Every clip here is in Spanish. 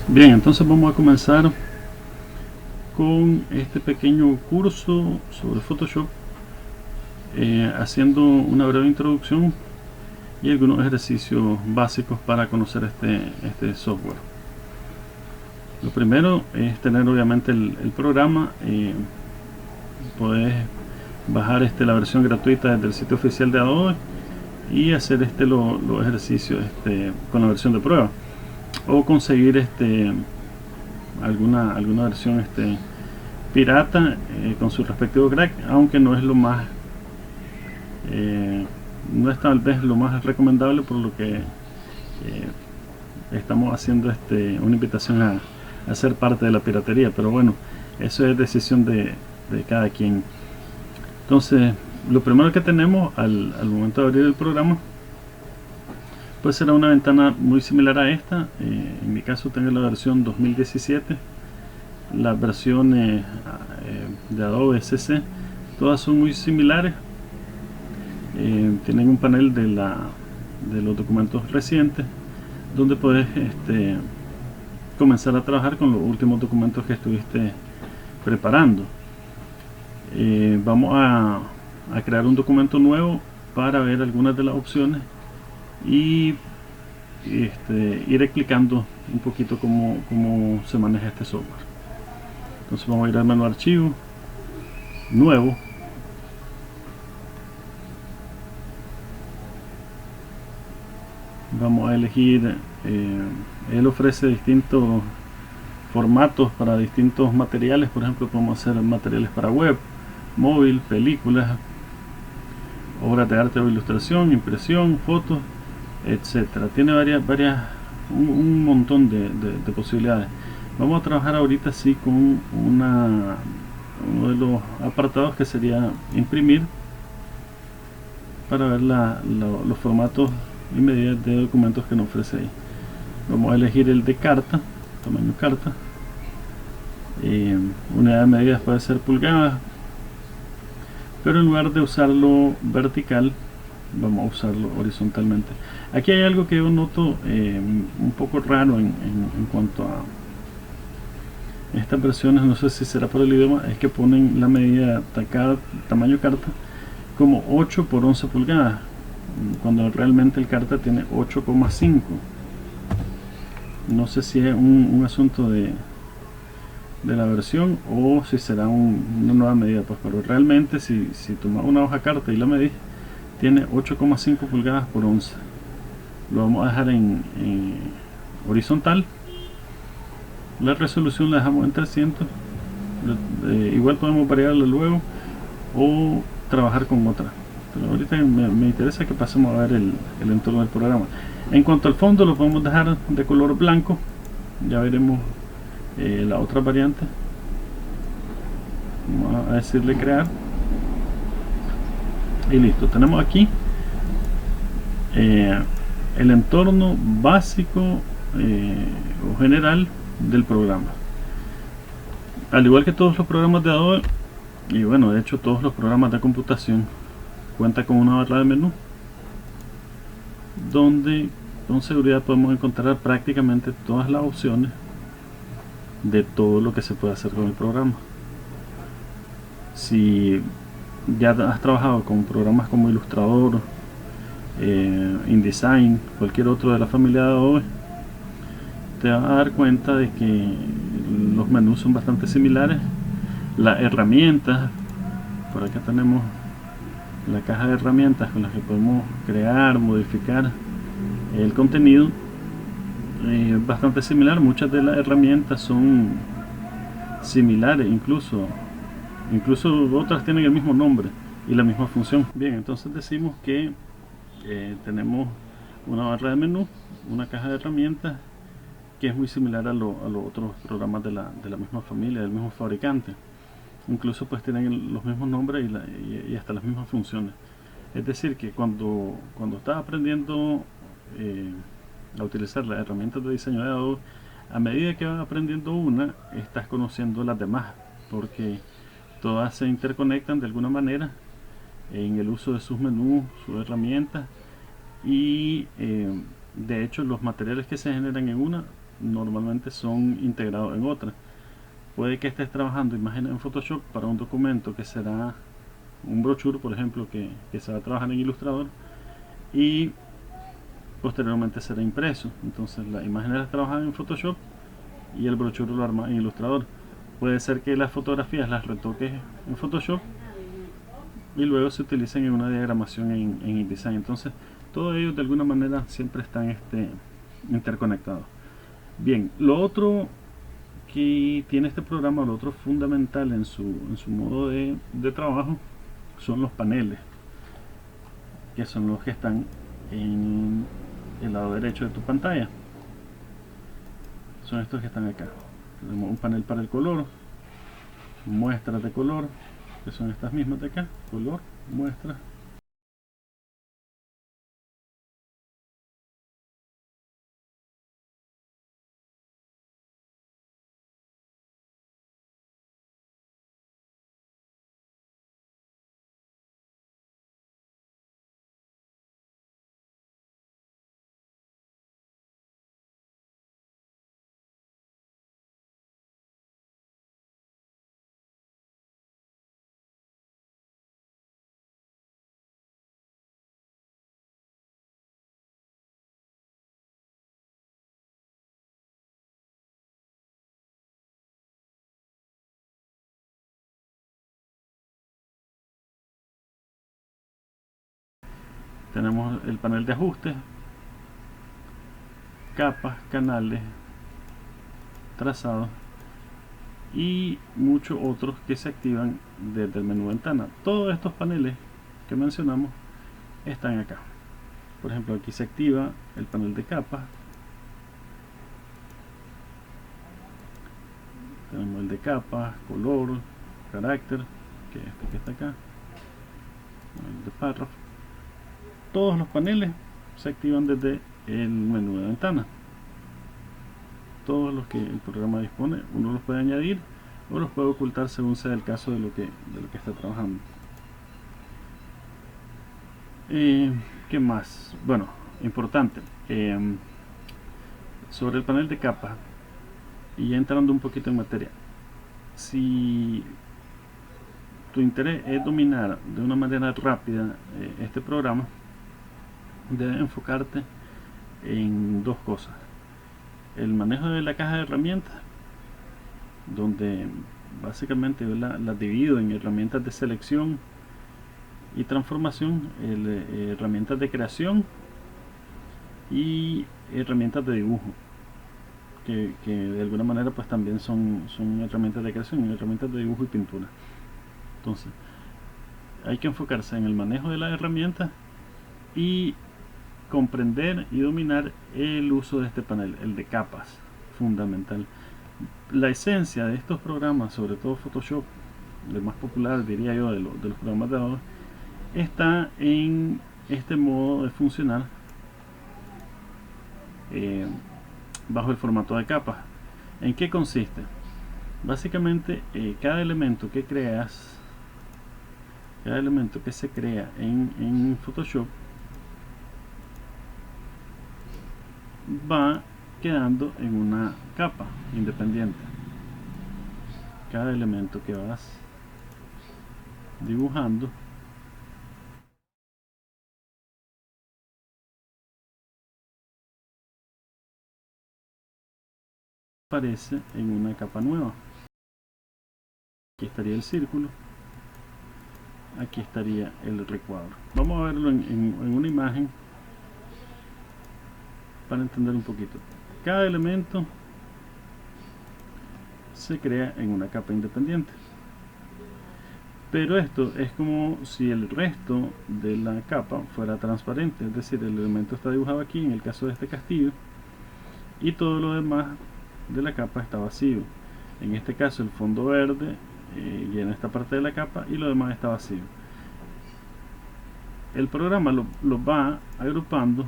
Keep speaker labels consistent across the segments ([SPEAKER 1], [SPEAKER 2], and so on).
[SPEAKER 1] Bien, entonces vamos a comenzar con este pequeño curso sobre Photoshop, haciendo una breve introducción y algunos ejercicios básicos para conocer este software. Lo primero es tener obviamente el programa. Puedes bajar la versión gratuita desde el sitio oficial de Adobe y hacer los ejercicios con la versión de prueba, o conseguir alguna versión pirata con su respectivo crack, aunque no es lo más no es tal vez lo más recomendable, por lo que estamos haciendo una invitación a ser parte de la piratería, pero bueno, eso es decisión de cada quien. Entonces, lo primero que tenemos al momento de abrir el programa, pues será una ventana muy similar a esta. En mi caso tengo la versión 2017. Las versiones de Adobe CC todas son muy similares. Tienen un panel de los documentos recientes, donde puedes comenzar a trabajar con los últimos documentos que estuviste preparando. Vamos a crear un documento nuevo para ver algunas de las opciones y ir explicando un poquito cómo se maneja este software. Entonces vamos a ir al menú archivo, nuevo, vamos a elegir, él ofrece distintos formatos para distintos materiales. Por ejemplo, podemos hacer materiales para web, móvil, películas, obras de arte o ilustración, impresión, fotos, etcétera. Tiene un montón de posibilidades. Vamos a trabajar ahorita sí con uno de los apartados, que sería imprimir, para ver los formatos y medidas de documentos que nos ofrece ahí. Vamos a elegir el de carta, tamaño carta. Unidad de medidas puede ser pulgadas, pero en lugar de usarlo vertical, vamos a usarlo horizontalmente. Aquí hay algo que yo noto un poco raro en cuanto a estas versiones. No sé si será por el idioma, es que ponen la medida tamaño carta como 8 por 11 pulgadas, cuando realmente el carta tiene 8,5. No sé si es un asunto de la versión, o si será una nueva medida, pues, pero realmente si tomas una hoja carta y la medís, tiene 8,5 pulgadas por 11. Lo vamos a dejar en horizontal. La resolución la dejamos en 300. Igual podemos variarla luego o trabajar con otra, pero ahorita me interesa que pasemos a ver el entorno del programa. En cuanto al fondo, lo podemos dejar de color blanco. Ya veremos la otra variante. Vamos a decirle crear y listo. Tenemos aquí el entorno básico o general del programa. Al igual que todos los programas de Adobe, y bueno, de hecho todos los programas de computación, cuenta con una barra de menú donde con seguridad podemos encontrar prácticamente todas las opciones de todo lo que se puede hacer con el programa. Si ya has trabajado con programas como Illustrator, InDesign, cualquier otro de la familia de Adobe, te vas a dar cuenta de que los menús son bastante similares. Las herramientas, por acá tenemos la caja de herramientas con las que podemos crear, modificar el contenido. Bastante similar. Muchas de las herramientas son similares, incluso otras tienen el mismo nombre y la misma función. Bien, entonces decimos que tenemos una barra de menú, una caja de herramientas que es muy similar a los otros programas de la misma familia, del mismo fabricante. Incluso pues tienen los mismos nombres y hasta las mismas funciones. Es decir, que cuando estás aprendiendo a utilizar las herramientas de diseño de Adobe, a medida que vas aprendiendo una, estás conociendo las demás, porque todas se interconectan de alguna manera en el uso de sus menús, sus herramientas, y de hecho los materiales que se generan en una normalmente son integrados en otras. Puede que estés trabajando imágenes en Photoshop para un documento que será un brochure, por ejemplo, que se va a trabajar en Illustrator y posteriormente será impreso. Entonces las imágenes las trabajan en Photoshop y el brochure lo arma en Illustrator. Puede ser que las fotografías las retoques en Photoshop y luego se utilicen en una diagramación en InDesign. Entonces todos ellos de alguna manera siempre están interconectados. Bien, lo otro que tiene este programa, lo otro fundamental en su modo de trabajo, son los paneles, que son los que están en el lado derecho de tu pantalla. Son estos que están acá. Tenemos un panel para el color, muestras de color, que son estas mismas de acá, color, muestra. Tenemos el panel de ajustes, capas, canales, trazados y muchos otros que se activan desde el menú ventana. Todos estos paneles que mencionamos están acá. Por ejemplo, aquí se activa el panel de capas. Tenemos el de capas, color, carácter, que es este que está acá, el de párrafo. Todos los paneles se activan desde el menú de ventana. Todos los que el programa dispone, uno los puede añadir o los puede ocultar según sea el caso de lo que está trabajando. ¿Qué más? Bueno, importante, sobre el panel de capas, y ya entrando un poquito en materia, si tu interés es dominar de una manera rápida este programa, debes enfocarte en dos cosas: el manejo de la caja de herramientas, donde básicamente yo las divido en herramientas de selección y transformación, herramientas de creación y herramientas de dibujo, que de alguna manera pues también son herramientas de creación, herramientas de dibujo y pintura. Entonces hay que enfocarse en el manejo de las herramientas y comprender y dominar el uso de este panel, el de capas, fundamental. La esencia de estos programas, sobre todo Photoshop, el más popular diría yo de los programas de Adobe, está en este modo de funcionar bajo el formato de capas. ¿En qué consiste? Básicamente cada elemento que creas, cada elemento que se crea en Photoshop va quedando en una capa independiente. Cada elemento que vas dibujando aparece en una capa nueva. Aquí estaría el círculo, aquí estaría el recuadro. Vamos a verlo en una imagen para entender un poquito. Cada elemento se crea en una capa independiente, pero esto es como si el resto de la capa fuera transparente, es decir, el elemento está dibujado aquí en el caso de este castillo y todo lo demás de la capa está vacío. En este caso el fondo verde llena esta parte de la capa y lo demás está vacío. El programa lo va agrupando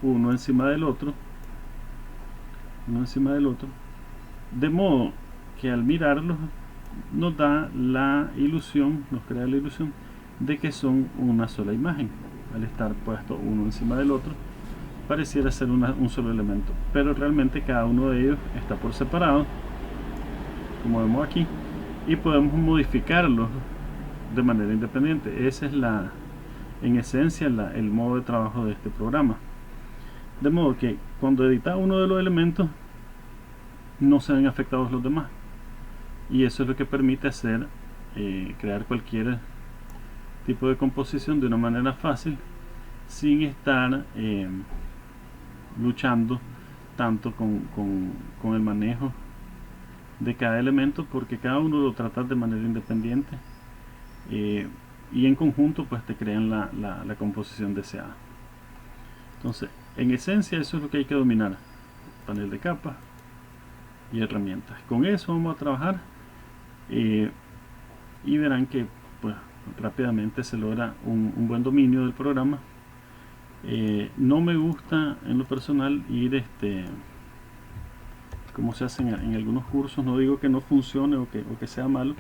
[SPEAKER 1] uno encima del otro, de modo que al mirarlos nos da la ilusión, nos crea la ilusión de que son una sola imagen, al estar puesto uno encima del otro, pareciera ser un solo elemento, pero realmente cada uno de ellos está por separado, como vemos aquí, y podemos modificarlos de manera independiente. Esa es en esencia el modo de trabajo de este programa, de modo que cuando edita uno de los elementos no se ven afectados los demás, y eso es lo que permite hacer crear cualquier tipo de composición de una manera fácil, sin estar luchando tanto con el manejo de cada elemento, porque cada uno lo trata de manera independiente, y en conjunto pues te crean la composición deseada. Entonces, en esencia, eso es lo que hay que dominar: panel de capas y herramientas. Con eso vamos a trabajar, y verán que pues rápidamente se logra un buen dominio del programa. No me gusta en lo personal ir como se hacen en algunos cursos. No digo que no funcione o que sea malo,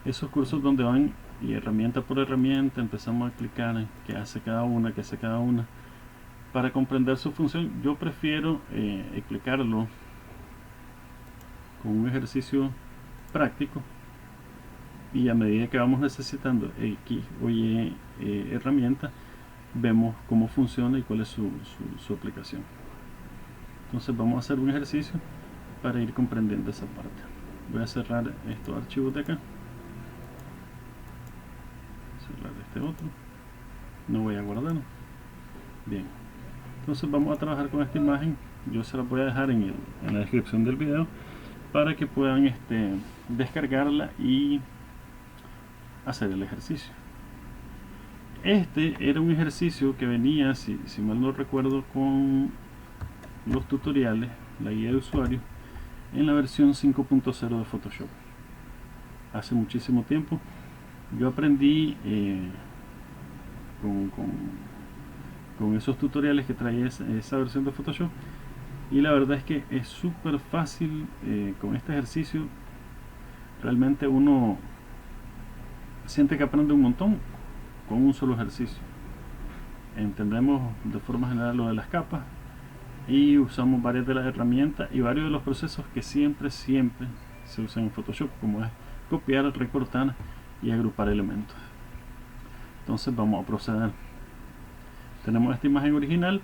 [SPEAKER 1] esos cursos donde van y herramienta por herramienta empezamos a explicar qué hace cada una, para comprender su función. Yo prefiero explicarlo con un ejercicio práctico, y a medida que vamos necesitando X o Y herramientas, vemos cómo funciona y cuál es su aplicación. Entonces vamos a hacer un ejercicio para ir comprendiendo esa parte. Voy a cerrar estos archivos de acá, cerrar este otro, no voy a guardar. Bien, entonces vamos a trabajar con esta imagen. Yo se la voy a dejar en la descripción del video para que puedan descargarla y hacer el ejercicio. Este era un ejercicio que venía, si mal no recuerdo, con los tutoriales, la guía de usuario, en la versión 5.0 de Photoshop. Hace muchísimo tiempo yo aprendí con esos tutoriales que traía esa versión de Photoshop, y la verdad es que es súper fácil. Con este ejercicio realmente uno siente que aprende un montón con un solo ejercicio. Entendemos de forma general lo de las capas, y usamos varias de las herramientas y varios de los procesos que siempre se usan en Photoshop, como es copiar, recortar y agrupar elementos. Entonces vamos a proceder. Tenemos esta imagen original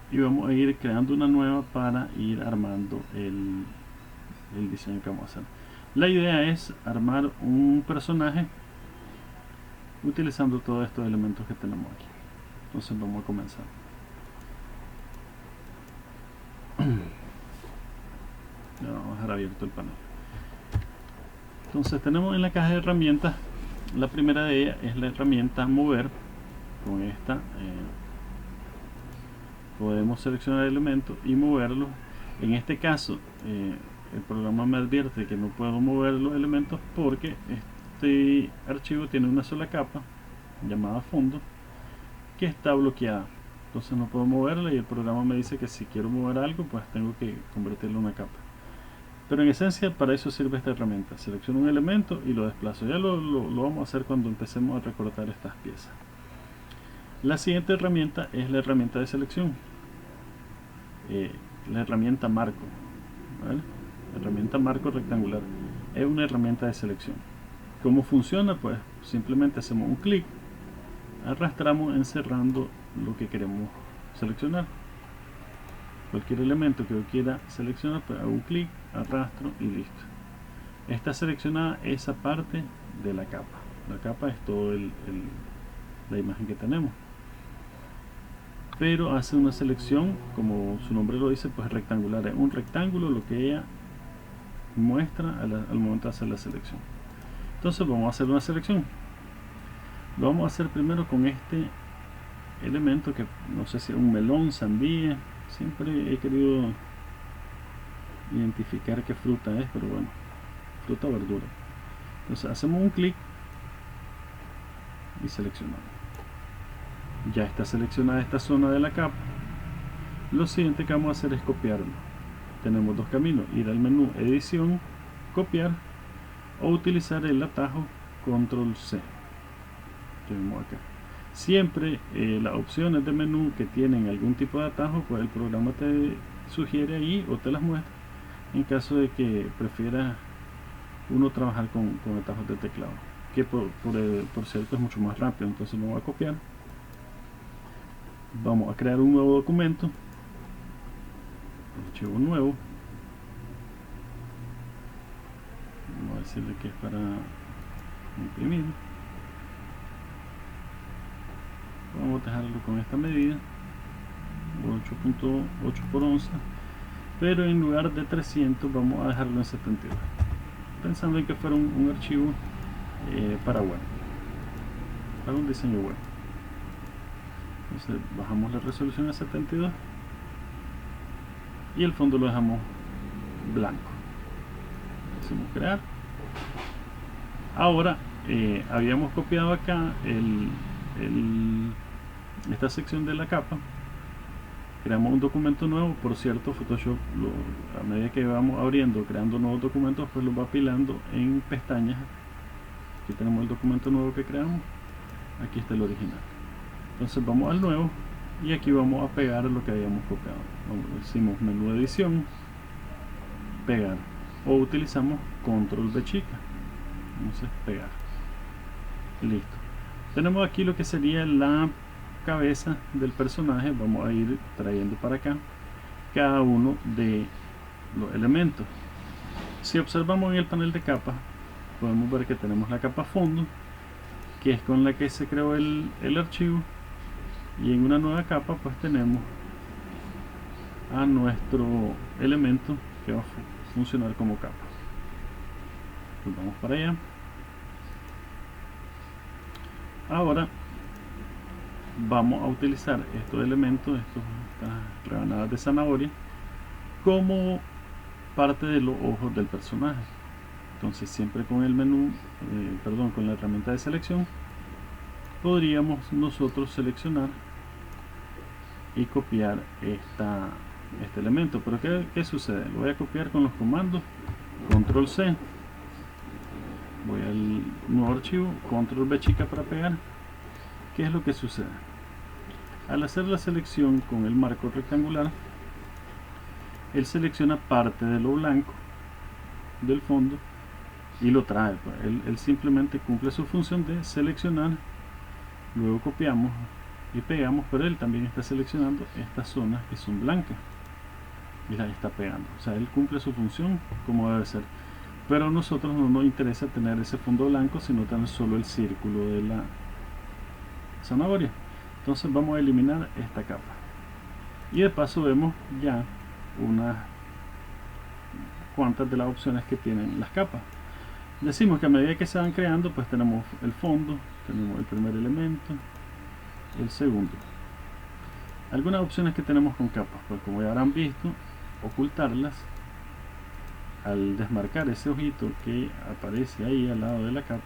[SPEAKER 1] y vamos a ir creando una nueva para ir armando el diseño que vamos a hacer. La idea es armar un personaje utilizando todos estos elementos que tenemos aquí. Entonces vamos a comenzar. Ya vamos a dejar abierto el panel. Entonces tenemos en la caja de herramientas, la primera de ellas es la herramienta mover. Con esta podemos seleccionar elementos y moverlos. En este caso el programa me advierte que no puedo mover los elementos porque este archivo tiene una sola capa llamada fondo que está bloqueada. Entonces no puedo moverla, y el programa me dice que si quiero mover algo pues tengo que convertirlo en una capa. Pero en esencia para eso sirve esta herramienta. Selecciono un elemento y lo desplazo. Ya lo vamos a hacer cuando empecemos a recortar estas piezas. La siguiente herramienta es la herramienta de selección, la herramienta marco, ¿vale? La herramienta marco rectangular es una herramienta de selección. ¿Cómo funciona? Pues simplemente hacemos un clic, arrastramos encerrando lo que queremos seleccionar. Cualquier elemento que yo quiera seleccionar, pues hago un clic, arrastro y listo. Está seleccionada esa parte de la capa. La capa es todo la imagen que tenemos, pero hace una selección, como su nombre lo dice, pues rectangular. Es un rectángulo lo que ella muestra al momento de hacer la selección. Entonces vamos a hacer una selección. Lo vamos a hacer primero con este elemento que no sé si es un melón, sandía. Siempre he querido identificar qué fruta es, pero bueno, fruta o verdura. Entonces hacemos un clic y seleccionamos. Ya está seleccionada esta zona de la capa. Lo siguiente que vamos a hacer es copiarlo. Tenemos dos caminos: ir al menú edición, copiar, o utilizar el atajo control C que vemos acá. Siempre las opciones de menú que tienen algún tipo de atajo, pues el programa te sugiere ahí o te las muestra en caso de que prefieras uno trabajar con atajos de teclado, que por cierto es mucho más rápido. Entonces lo voy a copiar, vamos a crear un nuevo documento, archivo nuevo, vamos a decirle que es para imprimir, vamos a dejarlo con esta medida 8.8 por onza, pero en lugar de 300 vamos a dejarlo en 72, pensando en que fuera un archivo para web, para un diseño web. Entonces bajamos la resolución a 72 y el fondo lo dejamos blanco. Hacemos crear. Ahora habíamos copiado acá esta sección de la capa, creamos un documento nuevo. Por cierto, Photoshop a medida que vamos abriendo, creando nuevos documentos, pues los va apilando en pestañas. Aquí tenemos el documento nuevo que creamos, aquí está el original. Entonces vamos al nuevo y aquí vamos a pegar lo que habíamos copiado. Decimos menú edición, pegar, o utilizamos control B chica, entonces pegar, listo. Tenemos aquí lo que sería la cabeza del personaje. Vamos a ir trayendo para acá cada uno de los elementos. Si observamos en el panel de capas, podemos ver que tenemos la capa fondo, que es con la que se creó el archivo, y en una nueva capa pues tenemos a nuestro elemento que va a funcionar como capa. Pues vamos para allá. Ahora vamos a utilizar estos elementos, estas rebanadas de zanahoria, como parte de los ojos del personaje. Entonces siempre con el menú, con la herramienta de selección, podríamos nosotros seleccionar y copiar este elemento. Pero ¿qué sucede? Lo voy a copiar con los comandos control C, voy al nuevo archivo, control B chica para pegar. ¿Qué es lo que sucede? Al hacer la selección con el marco rectangular, él selecciona parte de lo blanco del fondo y lo trae. Pues él simplemente cumple su función de seleccionar, luego copiamos y pegamos, pero él también está seleccionando estas zonas que son blancas y las está pegando. O sea, él cumple su función como debe ser, pero a nosotros no nos interesa tener ese fondo blanco, sino tan solo el círculo de la zanahoria. Entonces vamos a eliminar esta capa y de paso vemos ya unas cuantas de las opciones que tienen las capas. Decimos que a medida que se van creando, pues tenemos el fondo, tenemos el primer elemento, el segundo. Algunas opciones que tenemos con capas, pues como ya habrán visto, ocultarlas. Al desmarcar ese ojito que aparece ahí al lado de la capa,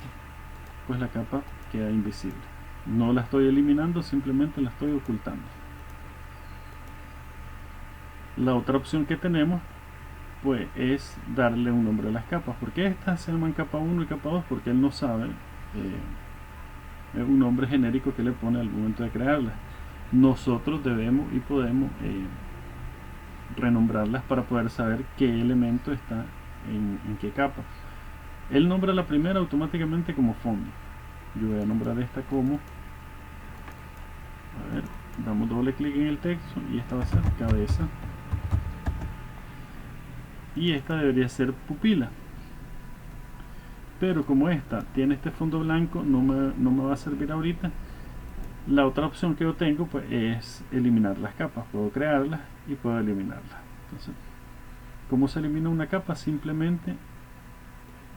[SPEAKER 1] pues la capa queda invisible. No la estoy eliminando, simplemente la estoy ocultando. La otra opción que tenemos pues es darle un nombre a las capas. porque estas se llaman capa 1 y capa 2? Porque él no sabe un nombre genérico que le pone al momento de crearlas. Nosotros debemos y podemos renombrarlas para poder saber qué elemento está en qué capa. Él nombra la primera automáticamente como fondo. Yo voy a nombrar esta como, a ver, damos doble clic en el texto y esta va a ser cabeza, y esta debería ser pupila. Pero como esta tiene este fondo blanco, no me va a servir ahorita. La otra opción que yo tengo pues es eliminar las capas. Puedo crearlas y puedo eliminarlas. Entonces, ¿cómo se elimina una capa? Simplemente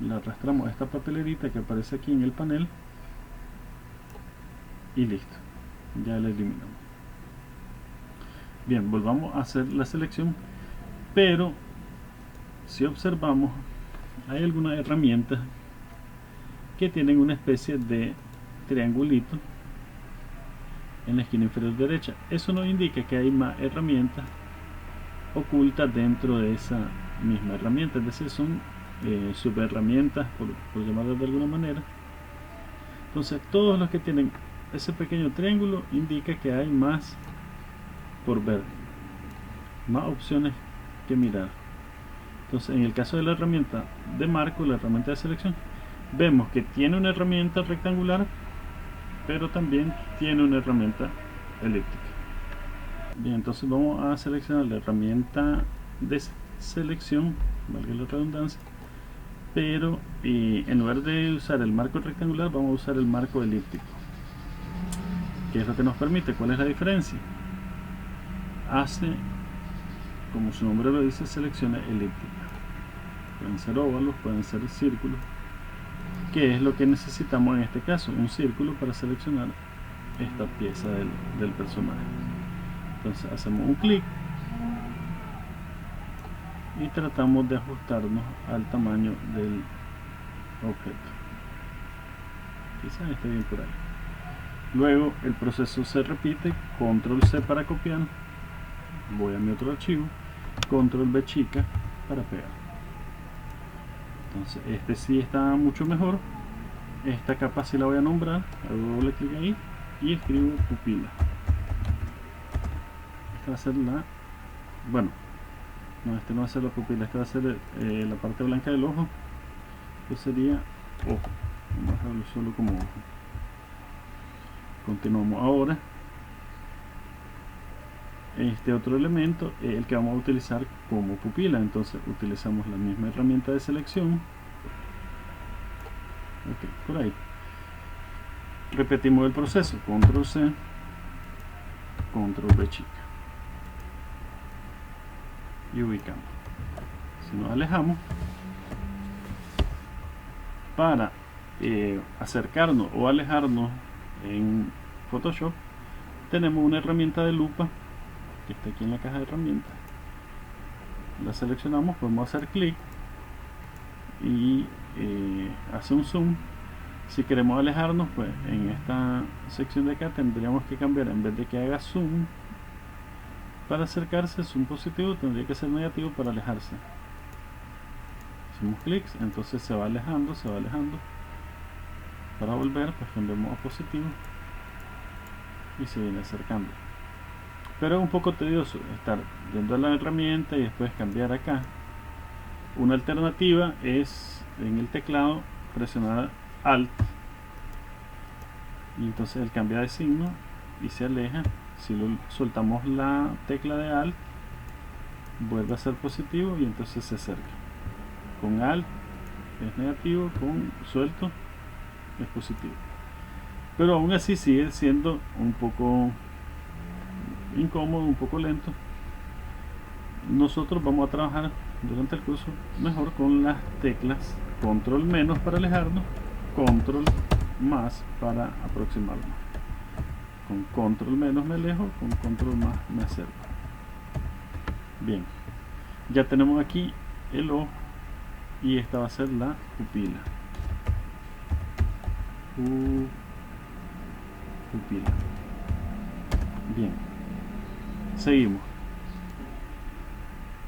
[SPEAKER 1] la arrastramos a esta papelerita que aparece aquí en el panel y listo, ya la eliminamos. Bien, volvamos a hacer la selección, pero si observamos, hay algunas herramientas que tienen una especie de triangulito en la esquina inferior derecha. Eso nos indica que hay más herramientas ocultas dentro de esa misma herramienta, es decir, son subherramientas, por llamarlas de alguna manera. Entonces, todos los que tienen ese pequeño triángulo indica que hay más por ver, más opciones que mirar. Entonces, en el caso de la herramienta de marco, la herramienta de selección, vemos que tiene una herramienta rectangular, pero también tiene una herramienta elíptica. Bien, entonces vamos a seleccionar la herramienta de selección, valga la redundancia, pero en lugar de usar el marco rectangular, vamos a usar el marco elíptico. ¿Qué es lo que nos permite? ¿Cuál es la diferencia? Hace, como su nombre lo dice, selecciona elíptica. Pueden ser óvalos, pueden ser círculos. ¿Qué es lo que necesitamos en este caso? Un círculo para seleccionar esta pieza del personaje. Entonces hacemos un clic y tratamos de ajustarnos al tamaño del objeto. Quizás esté bien por ahí. Luego el proceso se repite, control C para copiar, voy a mi otro archivo, control B chica para pegar. Entonces este sí está mucho mejor. Esta capa sí la voy a nombrar, hago doble clic ahí y escribo pupila. Esta va a ser la, bueno, no, este no va a ser la pupila, esta va a ser la parte blanca del ojo. Esto sería ojo, vamos a dejarlo solo como ojo. Continuamos ahora. Este otro elemento es el que vamos a utilizar como pupila, entonces utilizamos la misma herramienta de selección. Ok, por ahí repetimos el proceso, control C, control B chica y ubicamos. Si nos alejamos, para acercarnos o alejarnos en Photoshop, tenemos una herramienta de lupa que está aquí en la caja de herramientas. La seleccionamos, podemos hacer clic y hace un zoom. Si queremos alejarnos, pues en esta sección de acá tendríamos que cambiar, en vez de que haga zoom para acercarse, zoom positivo, tendría que ser negativo para alejarse. Hacemos clics, entonces se va alejando, se va alejando. Para volver, pues cambiamos a positivo y se viene acercando. Pero es un poco tedioso estar yendo a la herramienta y después cambiar acá. Una alternativa es en el teclado presionar Alt y entonces él cambia de signo y se aleja. Si soltamos la tecla de Alt, vuelve a ser positivo y entonces se acerca. Con Alt es negativo, con suelto es positivo. Pero aún así sigue siendo un poco incómodo, un poco lento. Nosotros vamos a trabajar durante el curso mejor con las teclas control menos para alejarnos, control más para aproximarnos. Con control menos me alejo, con control más me acerco. Bien, ya tenemos aquí el ojo y esta va a ser la pupila. Pupila. Bien, seguimos.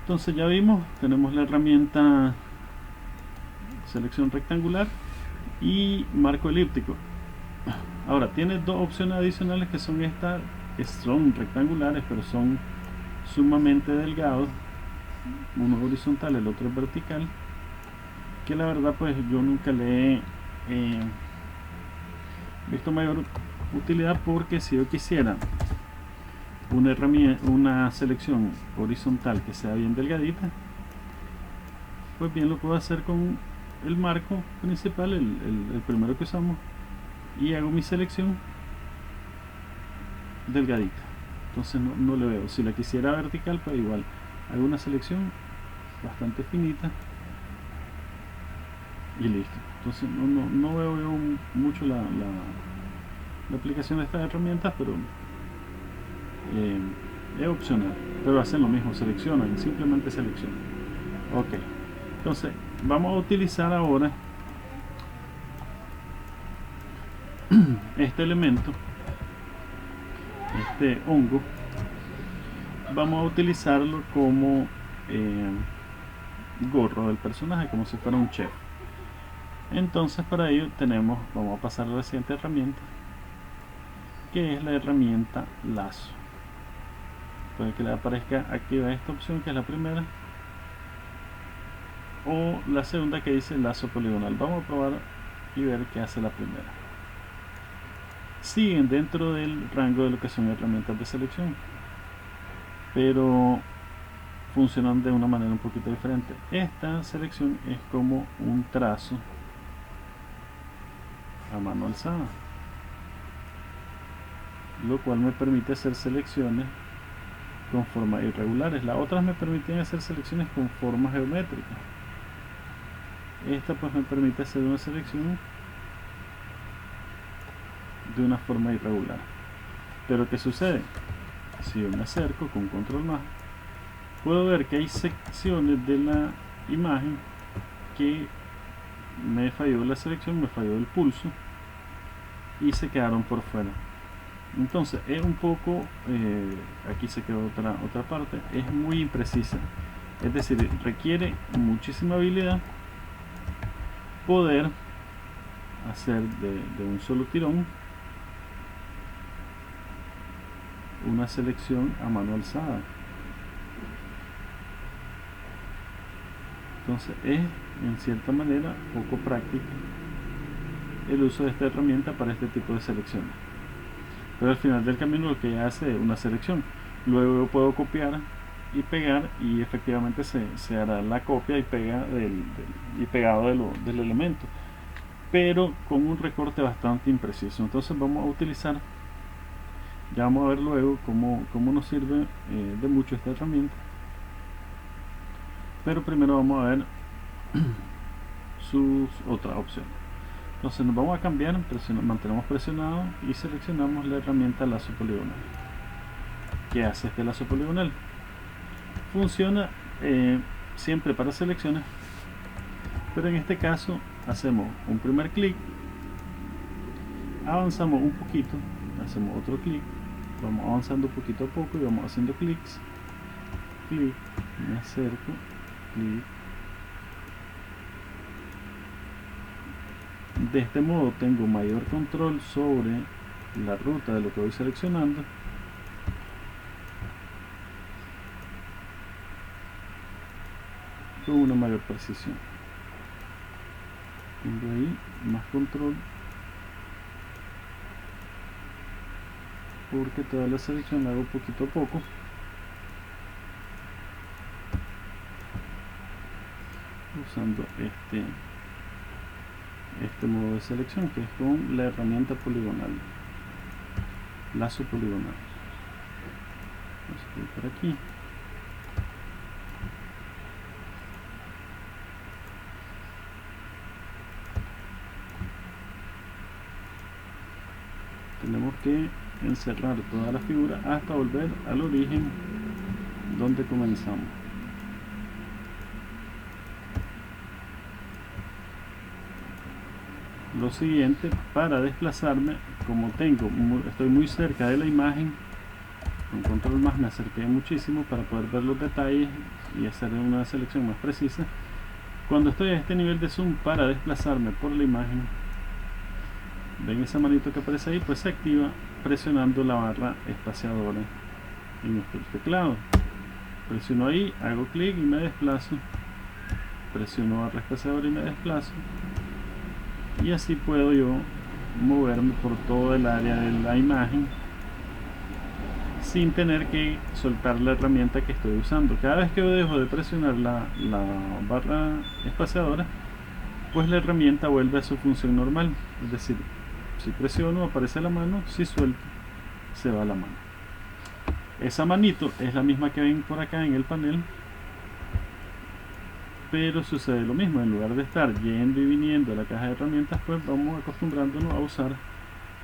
[SPEAKER 1] Entonces ya vimos, tenemos la herramienta selección rectangular y marco elíptico. Ahora tiene dos opciones adicionales que son estas, que son rectangulares pero son sumamente delgados, uno horizontal, el otro es vertical, que la verdad pues yo nunca le he visto mayor utilidad, porque si yo quisiera una herramienta, una selección horizontal que sea bien delgadita, pues bien lo puedo hacer con el marco principal, el primero que usamos, y hago mi selección delgadita. Entonces no le veo. Si la quisiera vertical, pues igual hago una selección bastante finita y listo. Entonces no veo mucho la aplicación de estas herramientas, pero es opcional, pero hacen lo mismo, seleccionan, simplemente seleccionan. Ok, entonces vamos a utilizar ahora este elemento, este hongo, vamos a utilizarlo como gorro del personaje, como si fuera un chef. Entonces para ello vamos a pasar a la siguiente herramienta, que es la herramienta lazo. Puede que le aparezca activa esta opción, que es la primera, o la segunda, que dice lazo poligonal. Vamos a probar y ver qué hace la primera. Siguen dentro del rango de lo que son herramientas de selección, pero funcionan de una manera un poquito diferente. Esta selección es como un trazo a mano alzada, lo cual me permite hacer selecciones con formas irregulares. Las otras me permiten hacer selecciones con formas geométricas. Esta pues me permite hacer una selección de una forma irregular. Pero ¿qué sucede? Si yo me acerco con control más, puedo ver que hay secciones de la imagen que me falló la selección, me falló el pulso y se quedaron por fuera. Entonces es un poco, aquí se quedó otra parte, es muy imprecisa, es decir, requiere muchísima habilidad poder hacer de un solo tirón una selección a mano alzada. Entonces es en cierta manera poco práctico el uso de esta herramienta para este tipo de selecciones, pero al final del camino lo que hace es una selección. Luego puedo copiar y pegar, y efectivamente se hará la copia y pega y pegado del elemento, pero con un recorte bastante impreciso. Entonces vamos a utilizar, ya vamos a ver luego cómo nos sirve de mucho esta herramienta, pero primero vamos a ver sus otras opciones. Entonces nos vamos a cambiar, mantenemos presionado y seleccionamos la herramienta lazo poligonal. ¿Qué hace este lazo poligonal? Funciona siempre para selecciones, pero en este caso hacemos un primer clic, avanzamos un poquito, hacemos otro clic, vamos avanzando poquito a poco y vamos haciendo clics, clic, me acerco, clic. De este modo tengo mayor control sobre la ruta de lo que voy seleccionando, con una mayor precisión. Tengo ahí más control porque toda la selección la hago poquito a poco. Usando este modo de selección, que es con la herramienta poligonal, lazo poligonal. Vamos a ir por aquí. Tenemos que encerrar toda la figura hasta volver al origen donde comenzamos. Lo siguiente, para desplazarme, como estoy muy cerca de la imagen, con control más me acerqué muchísimo para poder ver los detalles y hacer una selección más precisa. Cuando estoy a este nivel de zoom, para desplazarme por la imagen, ven esa manito que aparece ahí, pues se activa presionando la barra espaciadora en nuestro teclado. Presiono ahí, hago clic y me desplazo, presiono barra espaciadora y me desplazo, y así puedo yo moverme por todo el área de la imagen sin tener que soltar la herramienta que estoy usando. Cada vez que yo dejo de presionar la barra espaciadora, pues la herramienta vuelve a su función normal, es decir, si presiono aparece la mano, si suelto se va la mano. Esa manito es la misma que ven por acá en el panel, pero sucede lo mismo. En lugar de estar yendo y viniendo a la caja de herramientas, pues vamos acostumbrándonos a usar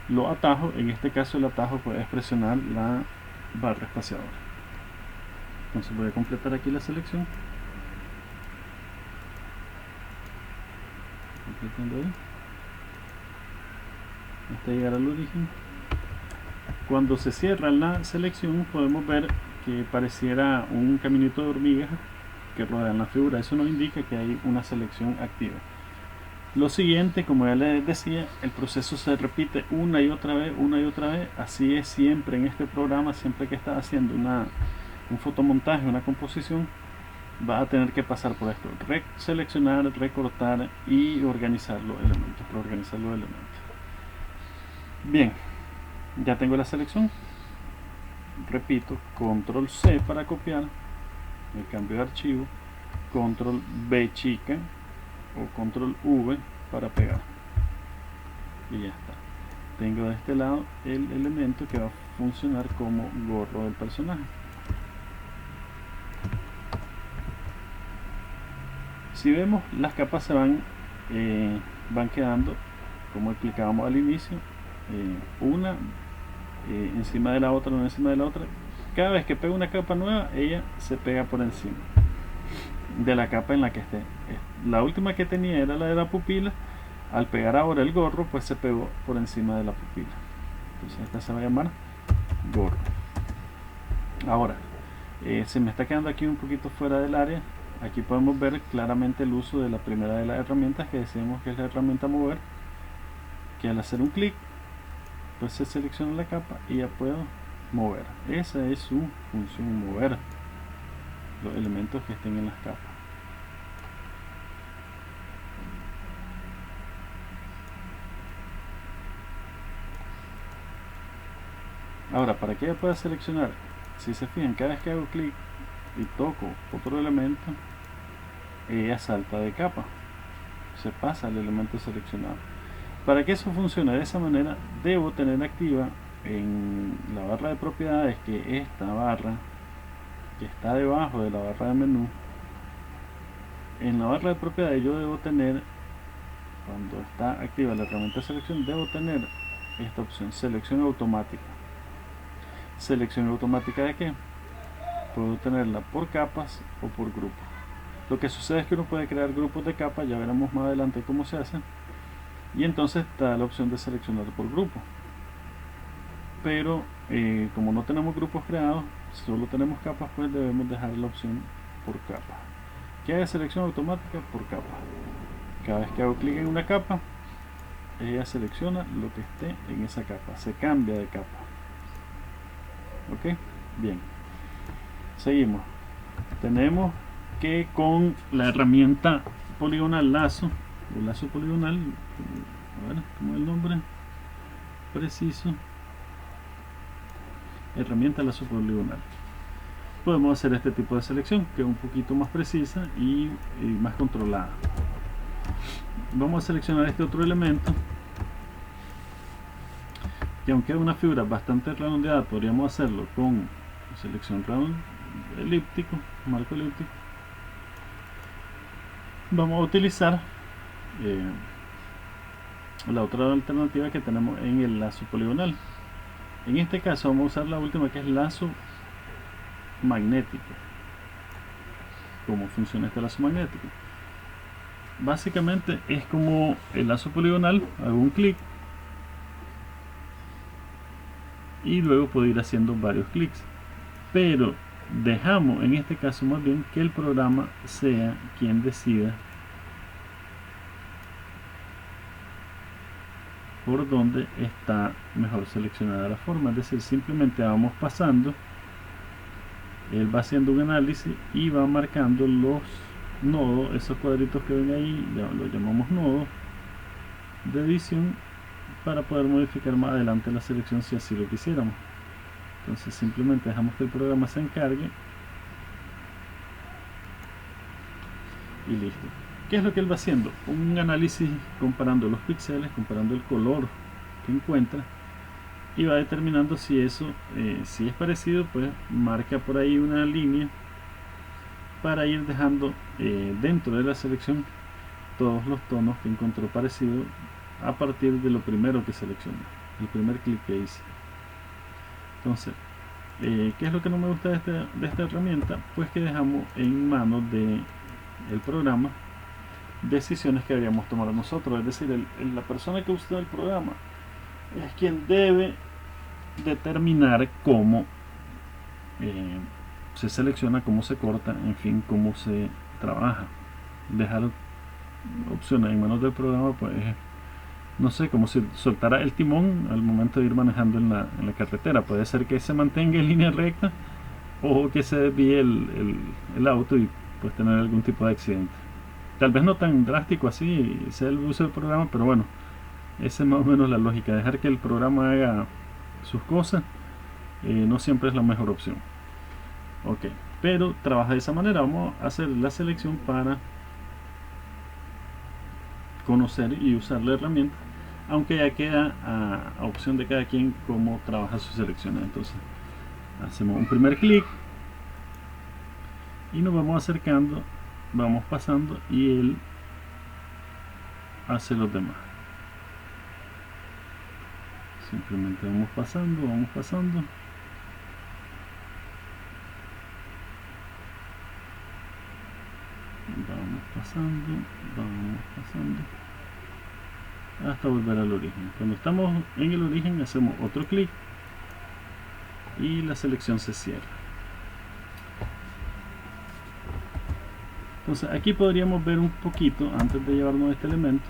[SPEAKER 1] los atajos. En este caso el atajo pues es presionar la barra espaciadora. Entonces voy a completar aquí la selección, completando ahí hasta llegar al origen. Cuando se cierra la selección podemos ver que pareciera un caminito de hormigas que rodean la figura. Eso nos indica que hay una selección activa. Lo siguiente, como ya les decía, el proceso se repite una y otra vez, así es siempre en este programa. Siempre que estás haciendo un fotomontaje, una composición, vas a tener que pasar por esto: seleccionar, recortar y organizar los elementos, reorganizar los elementos. Bien, ya tengo la selección. Repito, control C para copiar el cambio de archivo, control B chica o control V para pegar, y ya está. Tengo de este lado el elemento que va a funcionar como gorro del personaje. Si vemos, las capas se van quedando como explicábamos al inicio, una encima de la otra, una encima de la otra. Cada vez que pego una capa nueva, ella se pega por encima de la capa en la que esté. La última que tenía era la de la pupila. Al pegar ahora el gorro, pues se pegó por encima de la pupila. Entonces esta se va a llamar gorro. Ahora, se me está quedando aquí un poquito fuera del área. Aquí podemos ver claramente el uso de la primera de las herramientas, que decimos que es la herramienta mover, que al hacer un clic pues se selecciona la capa y ya puedo mover. Esa es su función, mover los elementos que estén en las capas. Ahora, para que ella pueda seleccionar, si se fijan, cada vez que hago clic y toco otro elemento, ella salta de capa, se pasa al elemento seleccionado. Para que eso funcione de esa manera, debo tener activa en la barra de propiedades que esta barra que está debajo de la barra de menú. En la barra de propiedades yo debo tener, cuando está activa la herramienta de selección, debo tener esta opción: selección automática. ¿Selección automática de qué? Puedo tenerla por capas o por grupos. Lo que sucede es que uno puede crear grupos de capas, ya veremos más adelante cómo se hace, y entonces está la opción de seleccionar por grupo. Pero como no tenemos grupos creados, solo tenemos capas, pues debemos dejar la opción por capa. Que haya selección automática por capa. Cada vez que hago clic en una capa, ella selecciona lo que esté en esa capa, se cambia de capa. Ok, bien, seguimos. Tenemos que con la herramienta poligonal lazo o lazo poligonal, a ver, como el nombre preciso, herramienta lazo poligonal, podemos hacer este tipo de selección, que es un poquito más precisa y más controlada. Vamos a seleccionar este otro elemento, que aunque es una figura bastante redondeada, podríamos hacerlo con selección elíptico, marco elíptico. Vamos a utilizar la otra alternativa que tenemos en el lazo poligonal. En este caso vamos a usar la última, que es lazo magnético. ¿Cómo funciona este lazo magnético? Básicamente es como el lazo poligonal: hago un clic y luego puedo ir haciendo varios clics, pero dejamos en este caso más bien que el programa sea quien decida por dónde está mejor seleccionada la forma. Es decir, simplemente vamos pasando, él va haciendo un análisis y va marcando los nodos, esos cuadritos que ven ahí, ya lo llamamos nodos de edición, para poder modificar más adelante la selección si así lo quisiéramos. Entonces simplemente dejamos que el programa se encargue y listo. ¿Qué es lo que él va haciendo? Un análisis comparando los píxeles, comparando el color que encuentra, y va determinando si eso, si es parecido, pues marca por ahí una línea para ir dejando dentro de la selección todos los tonos que encontró parecido a partir de lo primero que seleccioné, el primer clic que hice. Entonces, ¿qué es lo que no me gusta de esta herramienta? Pues que dejamos en manos del programa decisiones que deberíamos tomar nosotros. Es decir, la persona que usa el programa es quien debe determinar cómo se selecciona, cómo se corta, en fin, cómo se trabaja. Dejar opciones en manos del programa, pues no sé, como si soltara el timón al momento de ir manejando en la carretera. Puede ser que se mantenga en línea recta o que se desvíe el auto y pues tener algún tipo de accidente. Tal vez no tan drástico así sea el uso del programa, pero bueno, esa es más o menos la lógica. Dejar que el programa haga sus cosas no siempre es la mejor opción. Ok, pero trabaja de esa manera. Vamos a hacer la selección para conocer y usar la herramienta, aunque ya queda a opción de cada quien cómo trabaja sus selecciones. Entonces hacemos un primer clic y nos vamos acercando, vamos pasando y él hace los demás. Simplemente vamos pasando, vamos pasando. Vamos pasando hasta volver al origen. Cuando estamos en el origen hacemos otro clic y la selección se cierra. Entonces aquí podríamos ver un poquito, antes de llevarnos este elemento,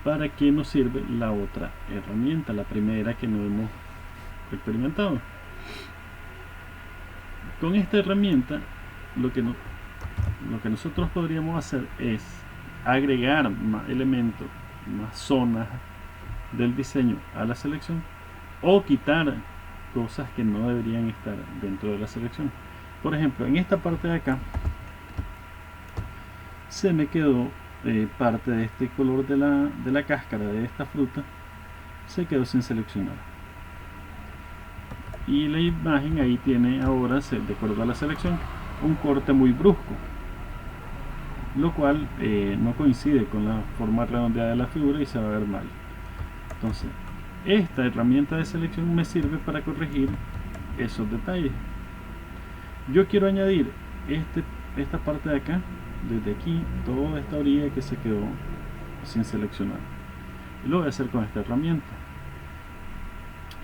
[SPEAKER 1] para qué nos sirve la otra herramienta, la primera que no hemos experimentado. Con esta herramienta lo que nosotros podríamos hacer es agregar más elementos, más zonas del diseño a la selección, o quitar cosas que no deberían estar dentro de la selección. Por ejemplo, en esta parte de acá se me quedó parte de este color de la cáscara de esta fruta, se quedó sin seleccionar, y la imagen ahí tiene ahora, de acuerdo a la selección, un corte muy brusco, lo cual no coincide con la forma redondeada de la figura y se va a ver mal. Entonces esta herramienta de selección me sirve para corregir esos detalles. Yo quiero añadir esta parte de acá, desde aquí, toda esta orilla que se quedó sin seleccionar, y lo voy a hacer con esta herramienta.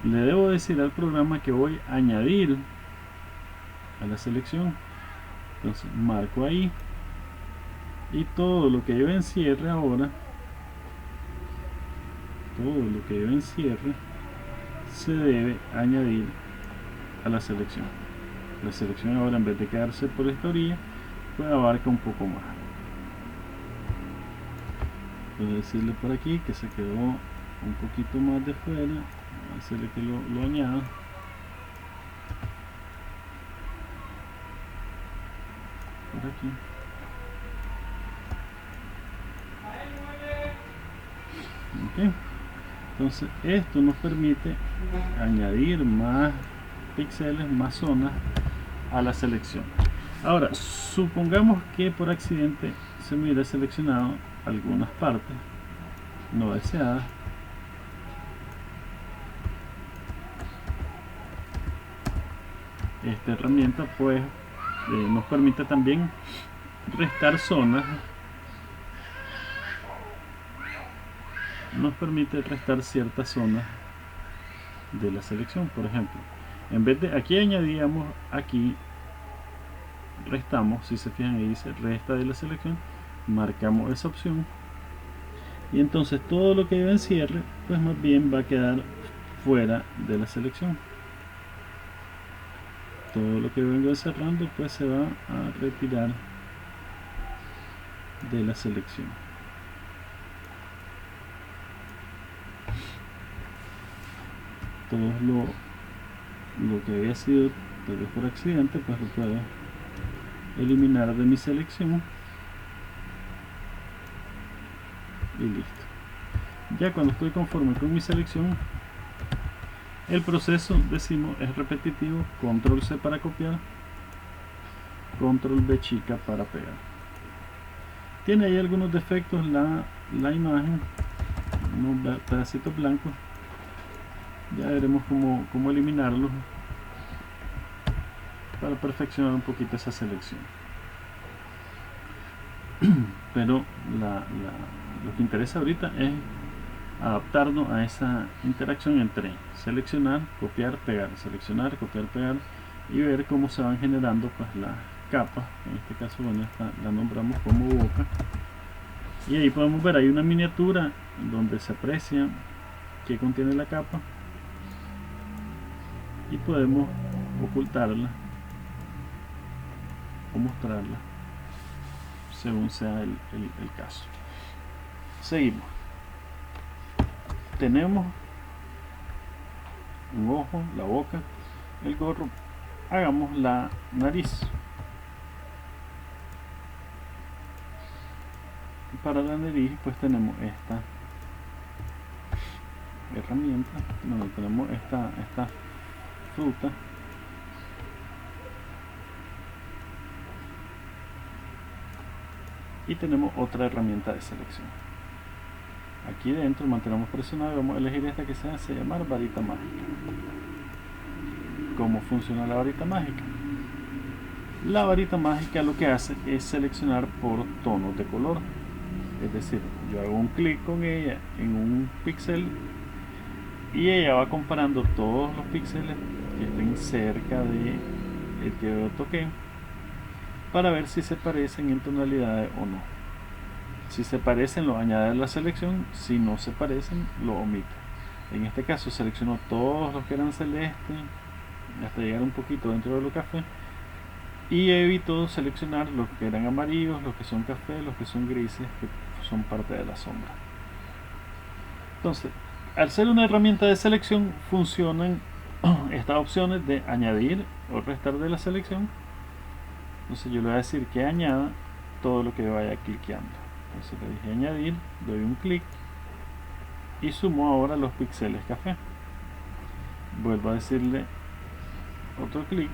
[SPEAKER 1] Le debo decir al programa que voy a añadir a la selección. Entonces marco ahí, y todo lo que yo encierre ahora, se debe añadir a la selección. La selección ahora, en vez de quedarse por esta orilla, pues abarca un poco más. Puedo decirle por aquí que se quedó un poquito más de fuera, voy a decirle que lo añada. Por aquí. Okay. Entonces esto nos permite añadir más píxeles, más zonas a la selección. Ahora, supongamos que por accidente se me hubiera seleccionado algunas partes no deseadas. Esta herramienta pues nos permite también restar zonas, nos permite restar ciertas zonas de la selección. Por ejemplo, en vez de aquí añadíamos, aquí restamos. Si se fijan, ahí dice resta de la selección, marcamos esa opción y entonces todo lo que yo encierre pues más bien va a quedar fuera de la selección. Todo lo que vengo encerrando pues se va a retirar de la selección. Todo lo que había sido tal vez por accidente pues lo puedo eliminar de mi selección y listo. Ya cuando estoy conforme con mi selección, el proceso, decimos, es repetitivo. Control C para copiar, Control V chica para pegar. Tiene ahí algunos defectos la imagen, unos pedacitos blancos. Ya veremos cómo eliminarlos para perfeccionar un poquito esa selección. Pero lo que interesa ahorita es adaptarnos a esa interacción entre seleccionar, copiar, pegar, seleccionar, copiar, pegar, y ver cómo se van generando pues las capas. En este caso, bueno, esta la nombramos como boca, y ahí podemos ver, hay una miniatura donde se aprecia qué contiene la capa y podemos ocultarla o mostrarla según sea el caso. Seguimos. Tenemos un ojo, la boca, el gorro. Hagamos la nariz. Para la nariz pues tenemos esta herramienta donde tenemos esta fruta y tenemos otra herramienta de selección. Aquí dentro mantenemos presionado y vamos a elegir esta que se hace llamar varita mágica. ¿Cómo funciona la varita mágica? La varita mágica lo que hace es seleccionar por tonos de color. Es decir, yo hago un clic con ella en un píxel y ella va comparando todos los píxeles que estén cerca de el que yo toqué para ver si se parecen en tonalidades o no. Si se parecen, lo añade a la selección. Si no se parecen, lo omite. En este caso seleccionó todos los que eran celestes hasta llegar un poquito dentro de lo café y evitó seleccionar los que eran amarillos, los que son café, los que son grises, que son parte de la sombra. Entonces, al ser una herramienta de selección, funcionan estas opciones de añadir o restar de la selección. Entonces yo le voy a decir que añada todo lo que vaya cliqueando. Entonces le dije añadir, doy un clic y sumo ahora los píxeles café. Vuelvo a decirle otro clic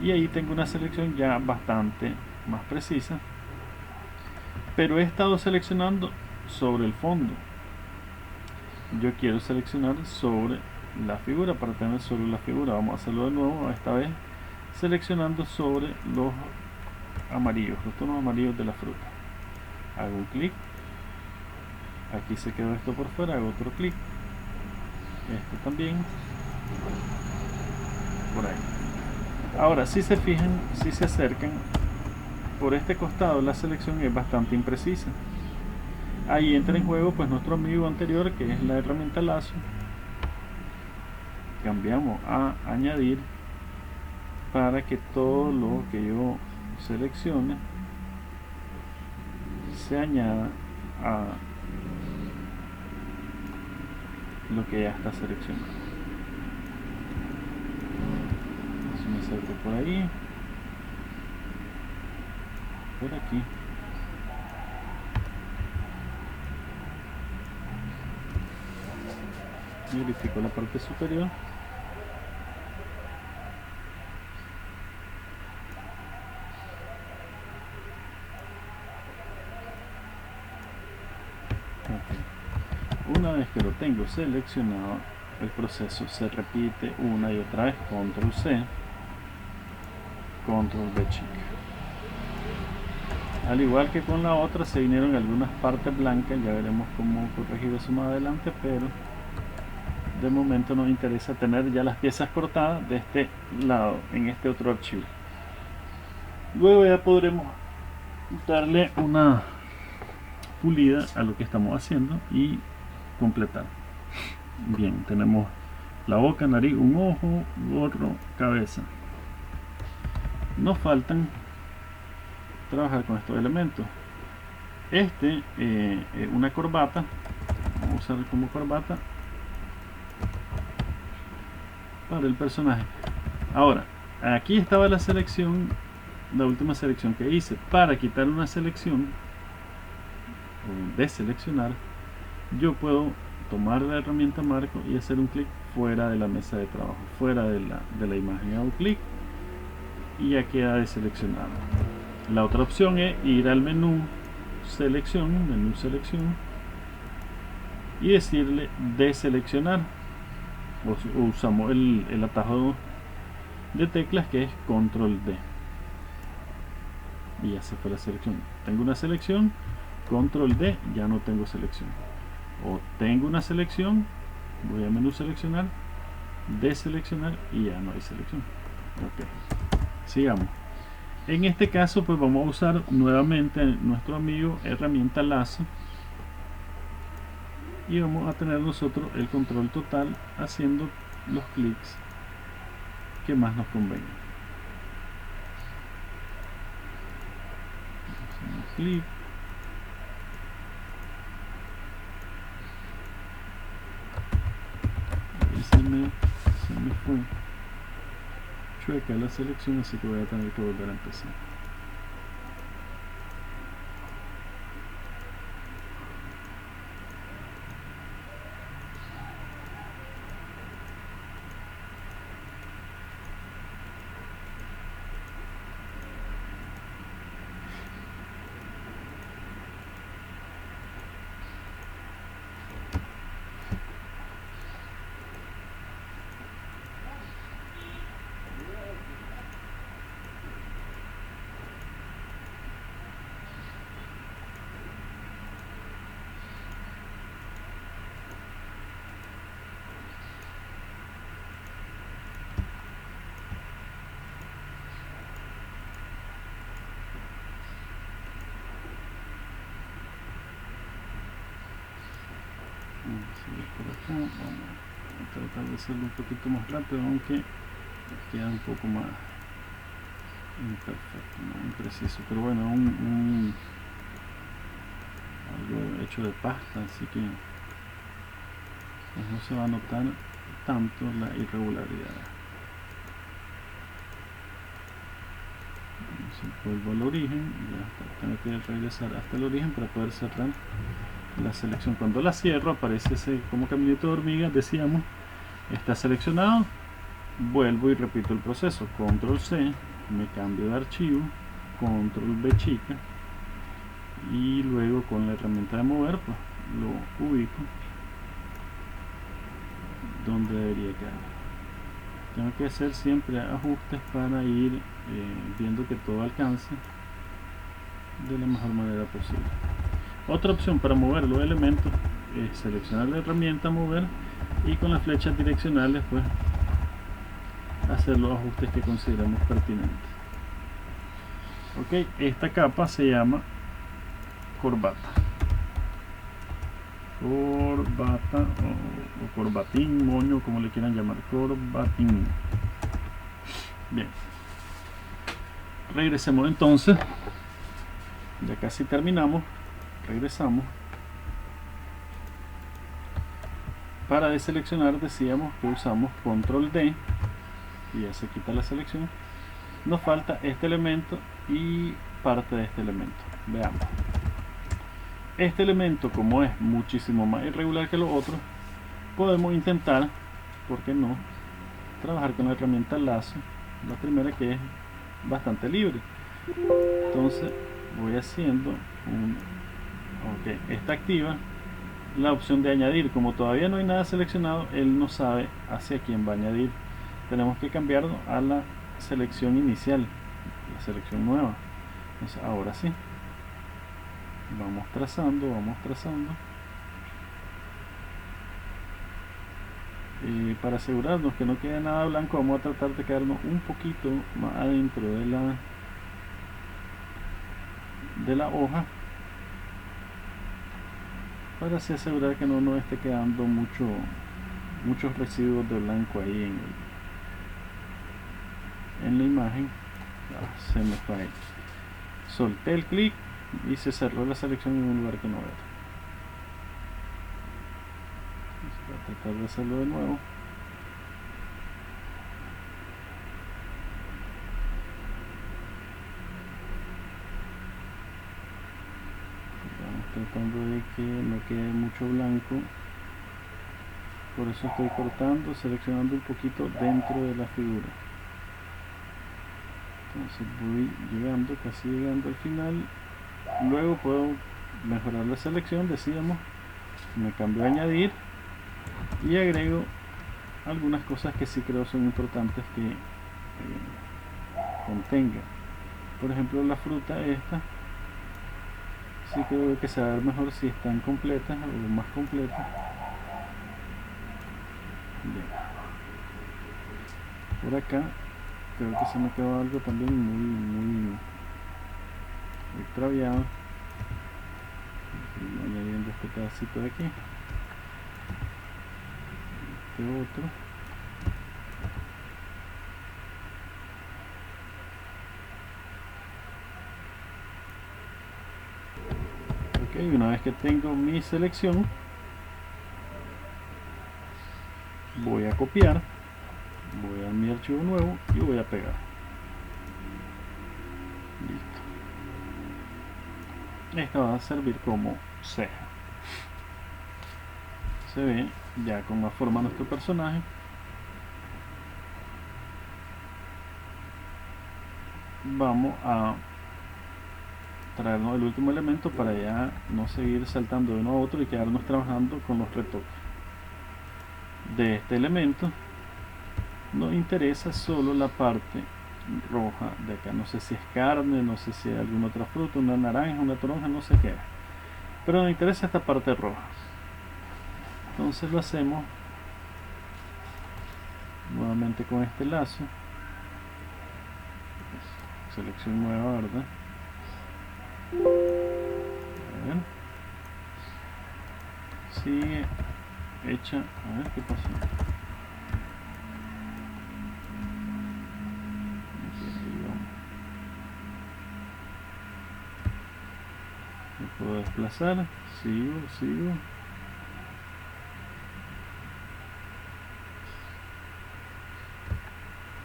[SPEAKER 1] y ahí tengo una selección ya bastante más precisa, pero he estado seleccionando sobre el fondo. Yo quiero seleccionar sobre la figura. Para tener solo la figura, vamos a hacerlo de nuevo, esta vez seleccionando sobre los amarillos, los tonos amarillos de la fruta. Hago un clic, aquí se quedó esto por fuera, hago otro clic, esto también, por ahí. Ahora, si se fijan, si se acercan, por este costado la selección es bastante imprecisa. Ahí entra en juego pues nuestro amigo anterior, que es la herramienta lazo. Cambiamos a añadir para que todo lo que yo seleccione se añada a lo que ya está seleccionado. Entonces me acerco por ahí, por aquí. Verifico la parte superior. Okay. Una vez que lo tengo seleccionado, el proceso se repite una y otra vez. Control C, Control V chica. Al igual que con la otra, se vinieron algunas partes blancas. Ya veremos cómo corregir eso más adelante, pero de momento nos interesa tener ya las piezas cortadas de este lado en este otro archivo. Luego ya podremos darle una pulida a lo que estamos haciendo y completar. Bien, tenemos la boca, nariz, un ojo, gorro, cabeza. Nos faltan trabajar con estos elementos. Una corbata, vamos a usar como corbata para el personaje. Ahora, aquí estaba la selección, la última selección que hice. Para quitar una selección o deseleccionar, yo puedo tomar la herramienta marco y hacer un clic fuera de la mesa de trabajo, fuera de la imagen. Hago clic y ya queda deseleccionado. La otra opción es ir al menú selección, y decirle deseleccionar. O usamos el atajo de teclas que es Control D y ya se fue la selección. Tengo una selección, Control D, ya no tengo selección. O tengo una selección, voy a menú seleccionar, deseleccionar y ya no hay selección. Ok, sigamos. En este caso pues vamos a usar nuevamente nuestro amigo herramienta lazo y vamos a tener nosotros el control total haciendo los clics que más nos convengan. Hacemos clic, y se me fue chueca la selección, así que voy a tener que volver a empezar. Por acá, vamos a tratar de hacerlo un poquito más rápido, aunque queda un poco más imperfecto, no impreciso, pero bueno, algo hecho de pasta, así que pues no se va a notar tanto la irregularidad. Vuelvo al origen, ya tengo que regresar hasta el origen para poder cerrar la selección. Cuando la cierro aparece ese como caminito de hormiga, decíamos, está seleccionado. Vuelvo y repito el proceso, control C, me cambio de archivo, control B chica, y luego con la herramienta de mover pues lo ubico donde debería quedar. Tengo que hacer siempre ajustes para ir viendo que todo alcance de la mejor manera posible. Otra opción para mover los elementos es seleccionar la herramienta mover y con las flechas direccionales pues hacer los ajustes que consideremos pertinentes. Ok, esta capa se llama corbata o corbatín, moño, como le quieran llamar, corbatín. Bien, regresemos entonces, ya casi terminamos. Regresamos. Para deseleccionar decíamos que usamos control D y ya se quita la selección. Nos falta este elemento y parte de este elemento. Veamos. Este elemento, como es muchísimo más irregular que los otros, podemos intentar, ¿por qué no?, trabajar con la herramienta lazo, la primera, que es bastante libre. Entonces voy haciendo está activa la opción de añadir. Como todavía no hay nada seleccionado, él no sabe hacia quién va a añadir. Tenemos que cambiarlo a la selección inicial, la selección nueva. Entonces ahora sí, vamos trazando. Para asegurarnos que no quede nada blanco, vamos a tratar de quedarnos un poquito más adentro de la hoja, para así asegurar que no nos esté quedando muchos residuos de blanco ahí en la imagen. Se me fue ahí. Solté el clic y se cerró la selección en un lugar que no era. Voy a tratar de hacerlo de nuevo. Tratando de que no quede mucho blanco, por eso estoy cortando, seleccionando un poquito dentro de la figura. Entonces voy llegando, casi llegando al final. Luego puedo mejorar la selección, decíamos, me cambio a añadir y agrego algunas cosas que sí creo son importantes que contenga. Por ejemplo, la fruta esta, sí creo que se va a ver mejor si están completas o más completas. Bien. Por acá creo que se me quedó algo también muy extraviado. Añadiendo este pedacito de aquí, este otro. Ok, una vez que tengo mi selección, voy a copiar, voy a mi archivo nuevo y voy a pegar. Listo. Esta va a servir como ceja. Se ve ya con más forma nuestro personaje. Vamos a traernos el último elemento para ya no seguir saltando de uno a otro y quedarnos trabajando con los retoques de este elemento. Nos interesa solo la parte roja de acá. No sé si es carne, no sé si hay alguna otra fruta, una naranja, una toronja, no sé qué es, pero nos interesa esta parte roja. Entonces lo hacemos nuevamente con este lazo. Selección nueva, ¿verdad? A ver. Sigue hecha. A ver qué pasó. Me puedo desplazar. Sigo.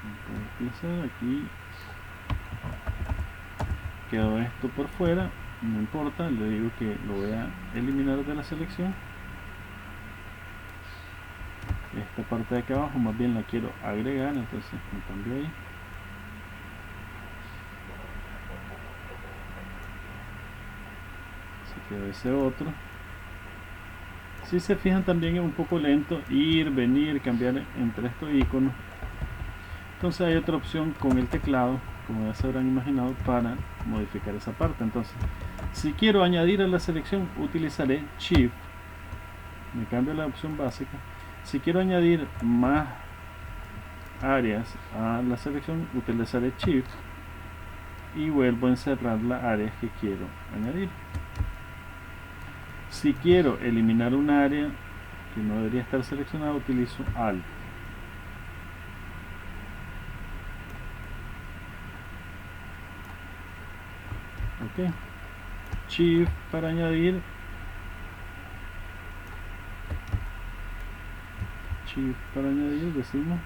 [SPEAKER 1] Me puedo desplazar aquí. Quedó esto por fuera, no importa, le digo que lo voy a eliminar de la selección. Esta parte de acá abajo más bien la quiero agregar, entonces me cambio ahí. Se quedó ese otro. Si se fijan, también es un poco lento ir, venir, cambiar entre estos iconos. Entonces hay otra opción con el teclado, como ya se habrán imaginado, para modificar esa parte. Entonces, si quiero añadir a la selección, utilizaré Shift, me cambio la opción básica. Si quiero añadir más áreas a la selección, utilizaré Shift y vuelvo a encerrar las áreas que quiero añadir. Si quiero eliminar un área que no debería estar seleccionada, utilizo Alt. Ok, Shift para añadir, decimos,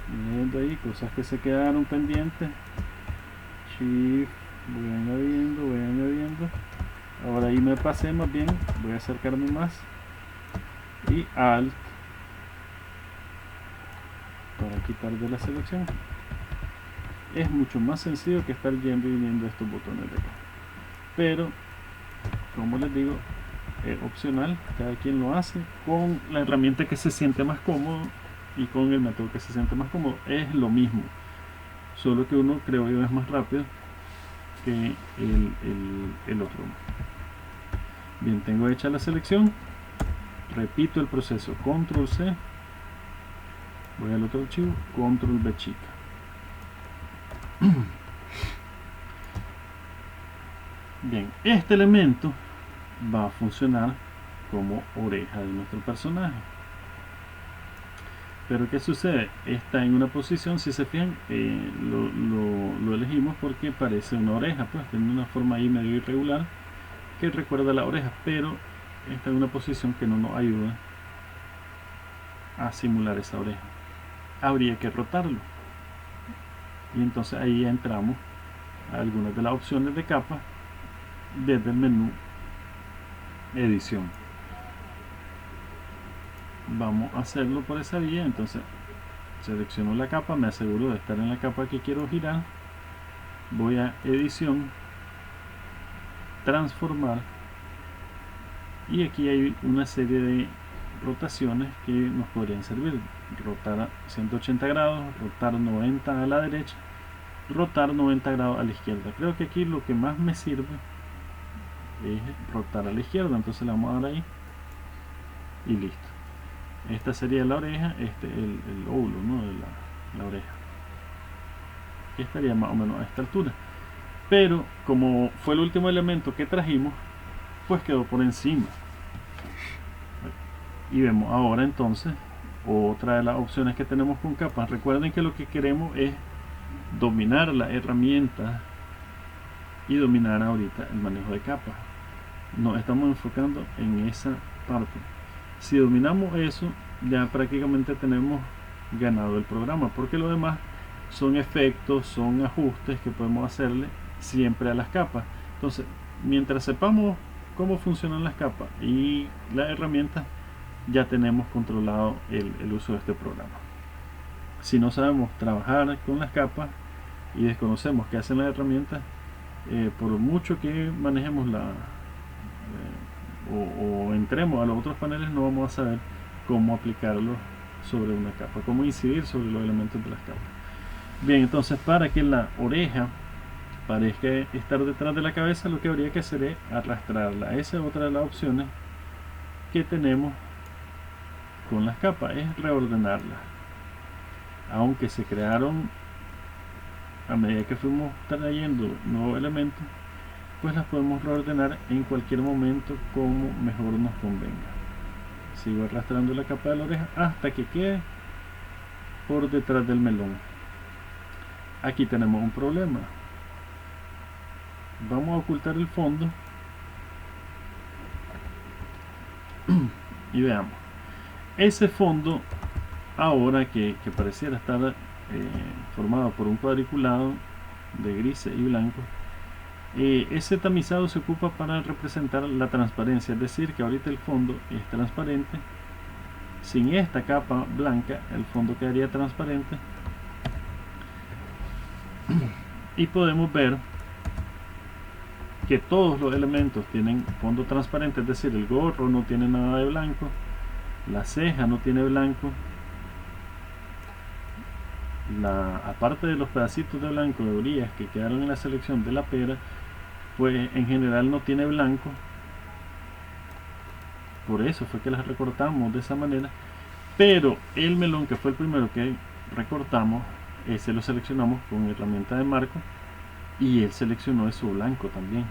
[SPEAKER 1] viendo ahí cosas que se quedaron pendientes. Shift, voy añadiendo. Ahora ahí me pasé, más bien voy a acercarme más, y Alt para quitar de la selección. Es mucho más sencillo que estar yendo y viniendo estos botones de acá, pero como les digo, es opcional, cada quien lo hace con la herramienta que se siente más cómodo y con el método que se siente más cómodo. Es lo mismo, solo que uno, creo yo, es más rápido que el otro. Bien, tengo hecha la selección, repito el proceso, control C, voy al otro archivo, control B chica. Bien, este elemento va a funcionar como oreja de nuestro personaje. Pero ¿qué sucede? Está en una posición, si se fijan, lo elegimos porque parece una oreja, pues tiene una forma ahí medio irregular que recuerda a la oreja, pero está en una posición que no nos ayuda a simular esa oreja. Habría que rotarlo. Y entonces ahí entramos a algunas de las opciones de capa desde el menú edición. Vamos a hacerlo por esa vía. Entonces selecciono la capa, me aseguro de estar en la capa que quiero girar, voy a edición, transformar, y aquí hay una serie de rotaciones que nos podrían servir. Rotar a 180 grados, rotar 90 a la derecha, rotar 90 grados a la izquierda. Creo que aquí lo que más me sirve es rotar a la izquierda, entonces le vamos a dar ahí y listo. Esta sería la oreja, el óvulo, ¿no?, de la oreja. que estaría más o menos a esta altura, pero como fue el último elemento que trajimos, pues quedó por encima. Y vemos ahora entonces otra de las opciones que tenemos con capas. Recuerden que lo que queremos es dominar la herramienta y dominar ahorita el manejo de capas. Nos estamos enfocando en esa parte. Si dominamos eso, ya prácticamente tenemos ganado el programa, porque lo demás son efectos, son ajustes que podemos hacerle siempre a las capas. Entonces, mientras sepamos cómo funcionan las capas y las herramientas, ya tenemos controlado el uso de este programa. Si no sabemos trabajar con las capas y desconocemos qué hacen las herramientas, por mucho que manejemos o entremos a los otros paneles, no vamos a saber cómo aplicarlo sobre una capa, cómo incidir sobre los elementos de las capas. Bien, entonces para que la oreja parezca estar detrás de la cabeza, lo que habría que hacer es arrastrarla. Esa es otra de las opciones que tenemos con las capas, es reordenarlas. Aunque se crearon a medida que fuimos trayendo nuevos elementos, pues las podemos reordenar en cualquier momento como mejor nos convenga. Sigo arrastrando la capa de la oreja hasta que quede por detrás del melón. Aquí tenemos un problema. Vamos a ocultar el fondo y veamos. Ese fondo ahora que pareciera estar formado por un cuadriculado de grises y blancos, ese tamizado se ocupa para representar la transparencia, es decir, que ahorita el fondo es transparente. Sin esta capa blanca el fondo quedaría transparente y podemos ver que todos los elementos tienen fondo transparente, es decir, el gorro no tiene nada de blanco, la ceja no tiene blanco, aparte de los pedacitos de blanco de orillas que quedaron en la selección de la pera, pues en general no tiene blanco. Por eso fue que las recortamos de esa manera. Pero el melón, que fue el primero que recortamos, ese lo seleccionamos con herramienta de marco y él seleccionó eso blanco también.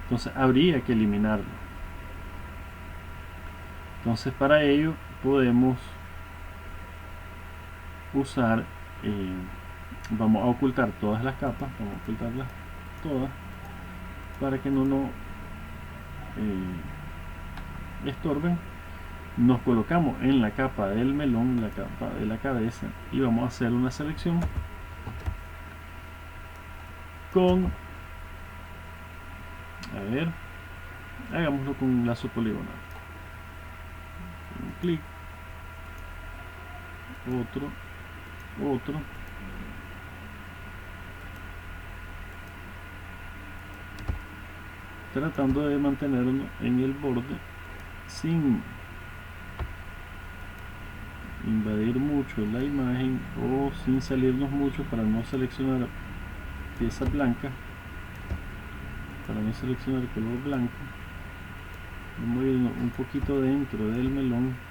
[SPEAKER 1] Entonces habría que eliminarlo. Entonces para ello podemos usar, vamos a ocultar todas las capas, vamos a ocultarlas todas para que no nos estorben. Nos colocamos en la capa del melón, la capa de la cabeza, y vamos a hacer una selección con, a ver, hagámoslo con un lazo poligonal, un clic, otro, tratando de mantenerlo en el borde sin invadir mucho la imagen o sin salirnos mucho, para no seleccionar piezas blancas, para no seleccionar el color blanco. Vamos a ir un poquito dentro del melón.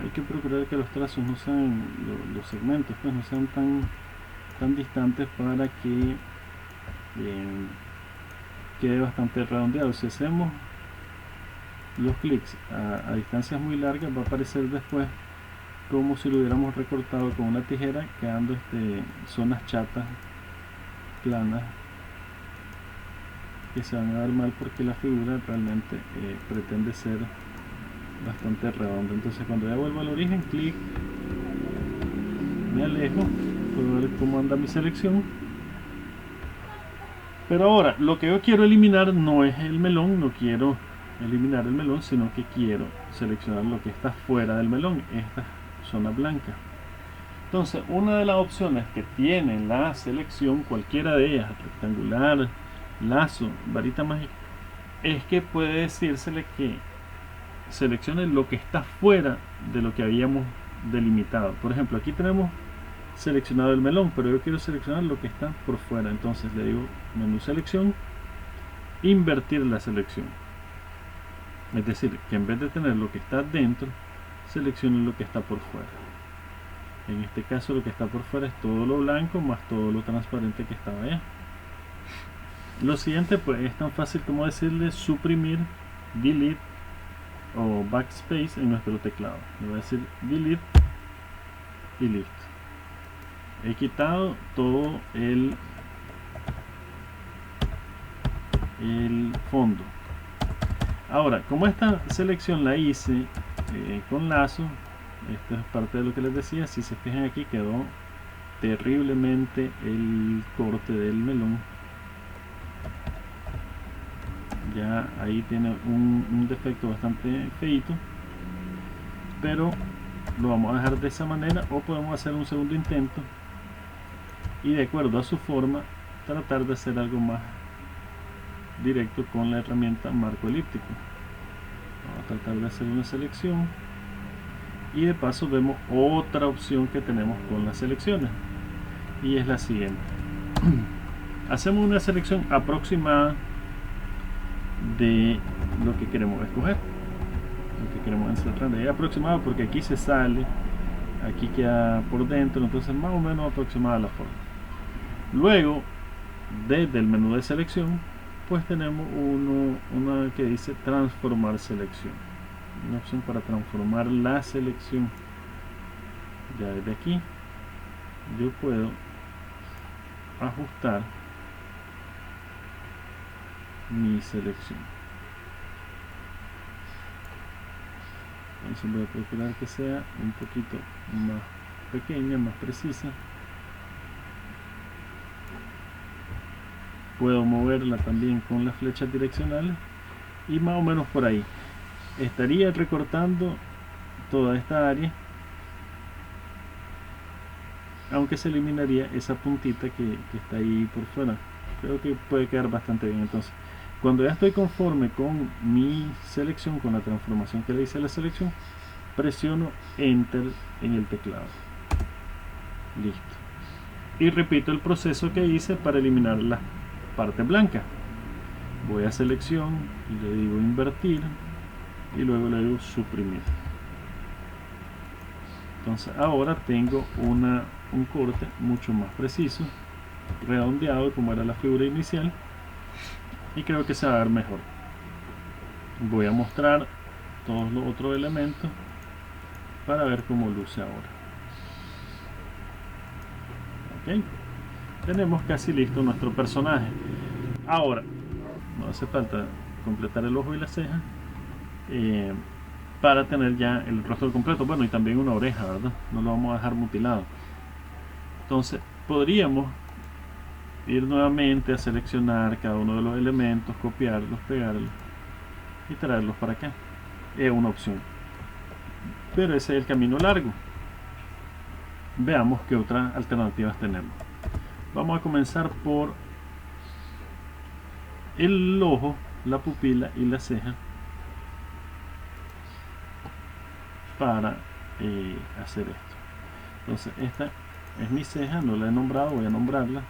[SPEAKER 1] Hay que procurar que los trazos no sean, los segmentos pues no sean tan distantes, para que quede bastante redondeado. Si hacemos los clics a distancias muy largas, va a aparecer después como si lo hubiéramos recortado con una tijera, quedando zonas chatas, planas, que se van a ver mal porque la figura realmente pretende ser bastante redonda. Entonces cuando ya vuelvo al origen, clic, me alejo, puedo ver cómo anda mi selección. Pero ahora lo que yo quiero eliminar no es el melón, no quiero eliminar el melón, sino que quiero seleccionar lo que está fuera del melón, esta zona blanca. Entonces una de las opciones que tiene la selección, cualquiera de ellas, rectangular, lazo, varita mágica, es que puede decírsele que seleccione lo que está fuera de lo que habíamos delimitado. Por ejemplo, aquí tenemos seleccionado el melón, pero yo quiero seleccionar lo que está por fuera. Entonces le digo menú selección, invertir la selección. Es decir, que en vez de tener lo que está dentro, seleccione lo que está por fuera. En este caso lo que está por fuera es todo lo blanco más todo lo transparente que estaba allá. Lo siguiente pues es tan fácil como decirle suprimir, delete o backspace en nuestro teclado. Le voy a decir delete y listo. He quitado todo el fondo. Ahora, como esta selección la hice con lazo, esto es parte de lo que les decía. Si se fijan aquí, quedó terriblemente el corte del melón. Ya ahí tiene un defecto bastante feito, pero lo vamos a dejar de esa manera, o podemos hacer un segundo intento y de acuerdo a su forma tratar de hacer algo más directo con la herramienta marco elíptico. Vamos a tratar de hacer una selección y de paso vemos otra opción que tenemos con las selecciones, y es la siguiente. Hacemos una selección aproximada de lo que queremos escoger, lo que queremos encerrar. Es aproximado porque aquí se sale, aquí queda por dentro, entonces más o menos aproximada la forma. Luego, desde el menú de selección, pues tenemos una que dice transformar selección, una opción para transformar la selección. Ya desde aquí yo puedo ajustar mi selección. Entonces voy a procurar que sea un poquito más pequeña, más precisa. Puedo moverla también con las flechas direccionales y más o menos por ahí estaría recortando toda esta área, aunque se eliminaría esa puntita que está ahí por fuera. Creo que puede quedar bastante bien. Entonces, cuando ya estoy conforme con mi selección, con la transformación que le hice a la selección, presiono Enter en el teclado. Listo. Y repito el proceso que hice para eliminar la parte blanca. Voy a selección y le digo invertir y luego le digo suprimir. Entonces ahora tengo un corte mucho más preciso, redondeado como era la figura inicial, y creo que se va a ver mejor. Voy a mostrar todos los otros elementos para ver cómo luce ahora. Ok, tenemos casi listo nuestro personaje. Ahora no hace falta completar el ojo y la ceja para tener ya el rostro completo. Bueno, y también una oreja, ¿verdad? No lo vamos a dejar mutilado. Entonces podríamos ir nuevamente a seleccionar cada uno de los elementos, copiarlos, pegarlos y traerlos para acá. Es una opción, pero ese es el camino largo. Veamos qué otras alternativas tenemos. Vamos a comenzar por el ojo, la pupila y la ceja para hacer esto. Entonces esta es mi ceja, no la he nombrado, voy a nombrarla.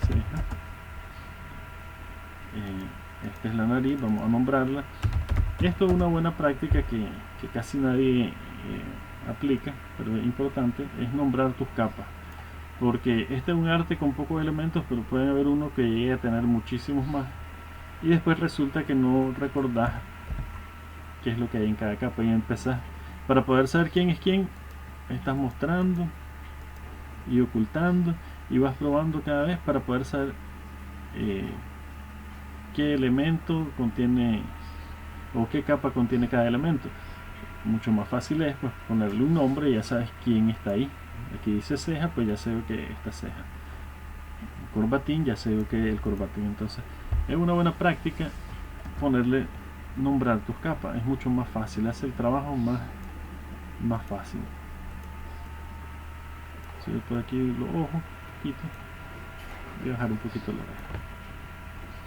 [SPEAKER 1] Ceja. Esta es la nariz, vamos a nombrarla. Esto es una buena práctica que casi nadie aplica, pero es importante, es nombrar tus capas, porque este es un arte con pocos elementos, pero puede haber uno que llegue a tener muchísimos más y después resulta que no recordás qué es lo que hay en cada capa, y empezás, para poder saber quién es quién, estás mostrando y ocultando y vas probando cada vez para poder saber qué elemento contiene o qué capa contiene cada elemento. Mucho más fácil es pues ponerle un nombre y ya sabes quién está ahí. Aquí dice ceja, pues ya sé que es esta ceja. Corbatín, ya sé que es el corbatín. Entonces es una buena práctica ponerle, nombrar tus capas, es mucho más fácil, hace el trabajo más fácil. Si por aquí los ojos, un poquito, voy a bajar un poquito la oreja.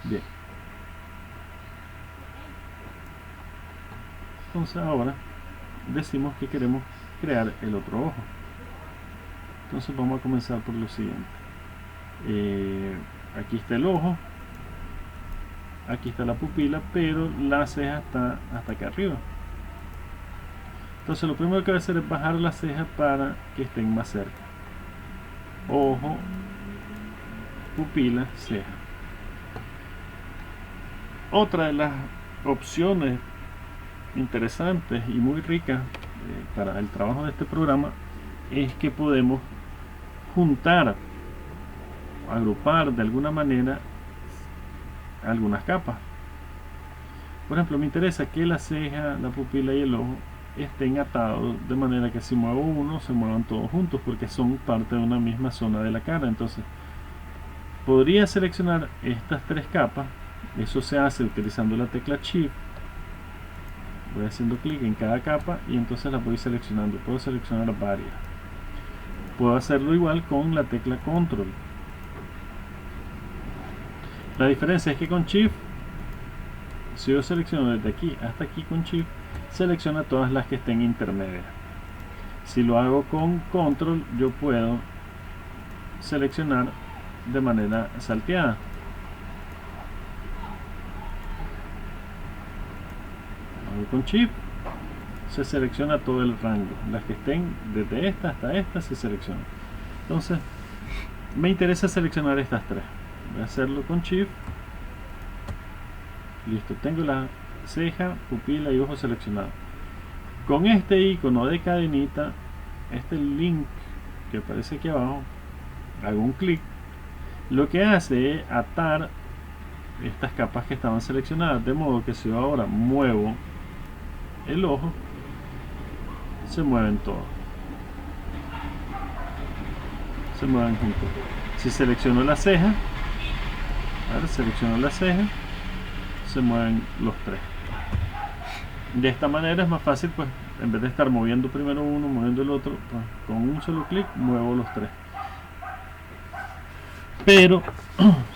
[SPEAKER 1] Bien. Entonces ahora decimos que queremos crear el otro ojo. Entonces vamos a comenzar por lo siguiente. Aquí está el ojo, aquí está la pupila, pero la ceja está hasta acá arriba. Entonces lo primero que voy a hacer es bajar la ceja para que estén más cerca. Ojo, pupila, ceja. Otra de las opciones interesantes y muy ricas para el trabajo de este programa es que podemos juntar, agrupar de alguna manera algunas capas. Por ejemplo, me interesa que la ceja, la pupila y el ojo estén atados de manera que si muevo uno se muevan todos juntos, porque son parte de una misma zona de la cara. Entonces podría seleccionar estas tres capas. Eso se hace utilizando la tecla Shift. Voy haciendo clic en cada capa y entonces la voy seleccionando. Puedo seleccionar varias. Puedo hacerlo igual con la tecla Control. La diferencia es que con Shift, si yo selecciono desde aquí hasta aquí con Shift, selecciona todas las que estén intermedias. Si lo hago con Control, yo puedo seleccionar de manera salteada. Hago con Shift, se selecciona todo el rango. Las que estén desde esta hasta esta se seleccionan. Entonces me interesa seleccionar estas tres. Voy a hacerlo con Shift. Listo, tengo la ceja, pupila y ojo seleccionado. Con este icono de cadenita, este link que aparece aquí abajo, hago un clic. Lo que hace es atar estas capas que estaban seleccionadas, de modo que si yo ahora muevo el ojo, se mueven todos, se mueven juntos. Si selecciono la ceja, ahora selecciono la ceja, se mueven los tres. De esta manera es más fácil, pues en vez de estar moviendo primero uno, moviendo el otro, pues, con un solo clic muevo los tres. Pero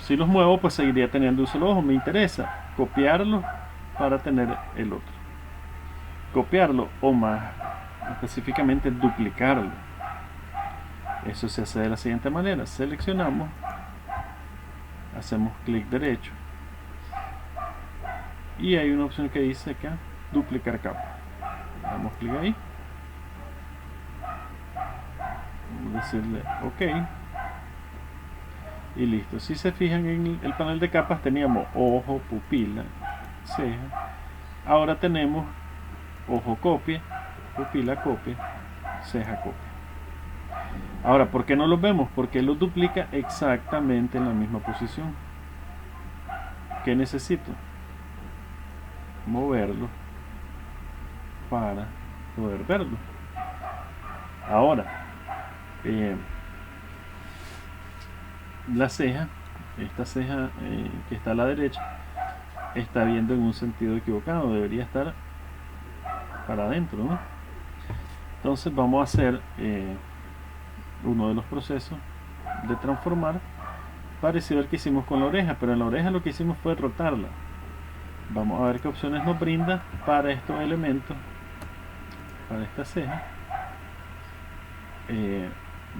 [SPEAKER 1] si los muevo, pues seguiría teniendo un solo ojo. Me interesa copiarlo para tener el otro. Copiarlo, o más específicamente duplicarlo. Eso se hace de la siguiente manera. Seleccionamos, hacemos clic derecho y hay una opción que dice acá duplicar capa. Damos clic ahí, vamos a decirle OK y listo. Si se fijan en el panel de capas, teníamos ojo, pupila, ceja. Ahora tenemos ojo copia, pupila copia, ceja copia. Ahora, ¿por qué no los vemos? Porque los duplica exactamente en la misma posición. ¿Qué necesito? Moverlo para poder verlo. Ahora, la ceja, esta ceja que está a la derecha, está viendo en un sentido equivocado. Debería estar para adentro, ¿no? Entonces vamos a hacer uno de los procesos de transformar parecido al que hicimos con la oreja, pero en la oreja lo que hicimos fue rotarla. Vamos a ver qué opciones nos brinda para estos elementos, para esta ceja.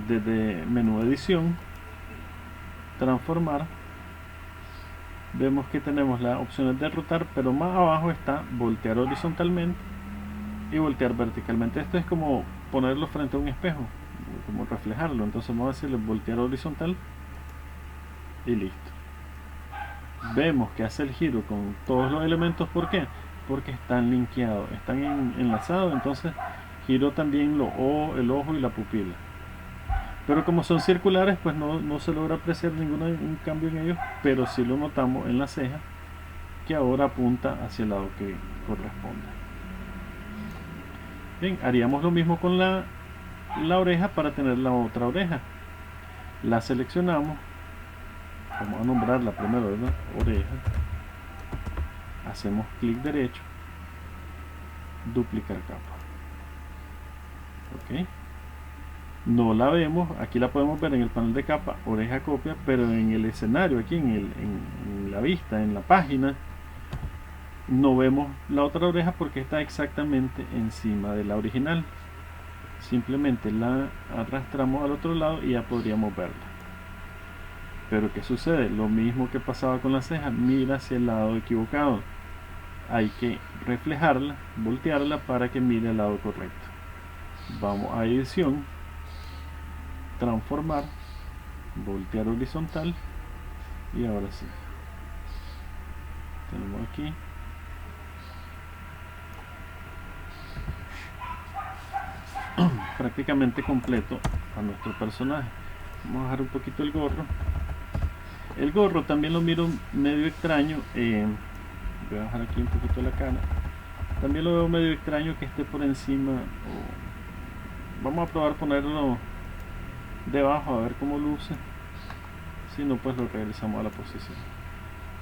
[SPEAKER 1] Desde menú edición, transformar, vemos que tenemos las opciones de rotar, pero más abajo está voltear horizontalmente y voltear verticalmente. Esto es como ponerlo frente a un espejo, como reflejarlo. Entonces vamos a decirle voltear horizontal y listo. Vemos que hace el giro con todos los elementos. ¿Por qué? Porque están linkeados, están enlazados. Entonces giro también el ojo y la pupila. Pero como son circulares, pues no se logra apreciar un cambio en ellos, pero sí lo notamos en la ceja, que ahora apunta hacia el lado que corresponde. Bien, haríamos lo mismo con la oreja para tener la otra oreja. La seleccionamos, vamos a nombrarla primero, ¿verdad? Oreja. Hacemos clic derecho, duplicar capa. Ok. No la vemos, aquí la podemos ver en el panel de capa, oreja copia, pero en el escenario, aquí en la vista, en la página, no vemos la otra oreja porque está exactamente encima de la original. Simplemente la arrastramos al otro lado y ya podríamos verla. Pero ¿qué sucede? Lo mismo que pasaba con la ceja, mira hacia el lado equivocado. Hay que reflejarla, voltearla para que mire al lado correcto. Vamos a edición, transformar, voltear horizontal y ahora sí. Tenemos aquí. Prácticamente completo a nuestro personaje. Vamos a bajar un poquito el gorro. El gorro también lo miro medio extraño. Voy a bajar aquí un poquito la cara. También lo veo medio extraño que esté por encima. Vamos a probar ponerlo debajo a ver cómo luce. Si no, pues lo regresamos a la posición.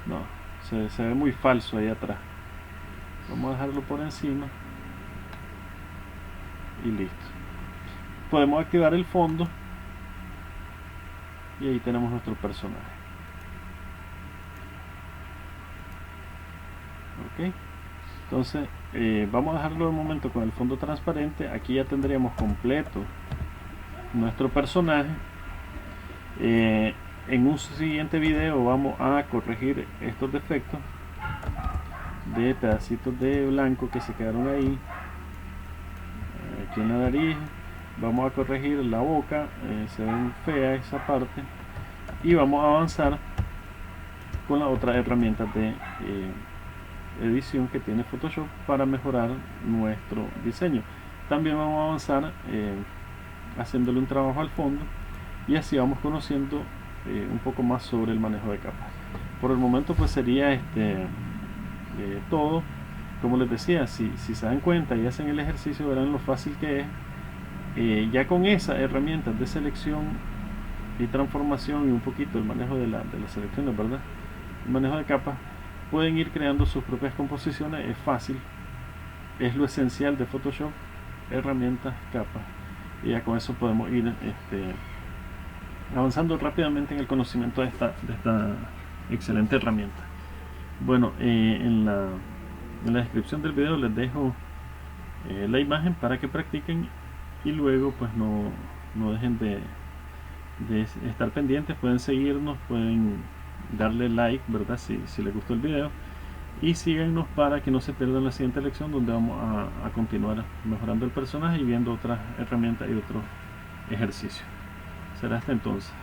[SPEAKER 1] No, se ve muy falso ahí atrás. Vamos a dejarlo por encima y listo. Podemos activar el fondo y ahí tenemos nuestro personaje. Ok, entonces vamos a dejarlo de momento con el fondo transparente. Aquí ya tendríamos completo nuestro personaje. En un siguiente video vamos a corregir estos defectos de pedacitos de blanco que se quedaron ahí, aquí en la nariz. Vamos a corregir la boca, se ve fea esa parte, y vamos a avanzar con las otras herramientas de edición que tiene Photoshop para mejorar nuestro diseño. También vamos a avanzar haciéndole un trabajo al fondo, y así vamos conociendo un poco más sobre el manejo de capas. Por el momento pues sería todo. Como les decía, si se dan cuenta y hacen el ejercicio, verán lo fácil que es. Ya con esas herramientas de selección y transformación y un poquito el manejo de las selecciones, ¿verdad? El manejo de capas, pueden ir creando sus propias composiciones. Es fácil, es lo esencial de Photoshop: herramientas, capas, y ya con eso podemos ir avanzando rápidamente en el conocimiento de esta excelente herramienta. Bueno, en la descripción del video les dejo la imagen para que practiquen, y luego pues no dejen de estar pendientes. Pueden seguirnos, pueden darle like, ¿verdad? Si les gustó el video, y síganos para que no se pierdan la siguiente lección, donde vamos a continuar mejorando el personaje y viendo otras herramientas y otros ejercicios. Será hasta entonces.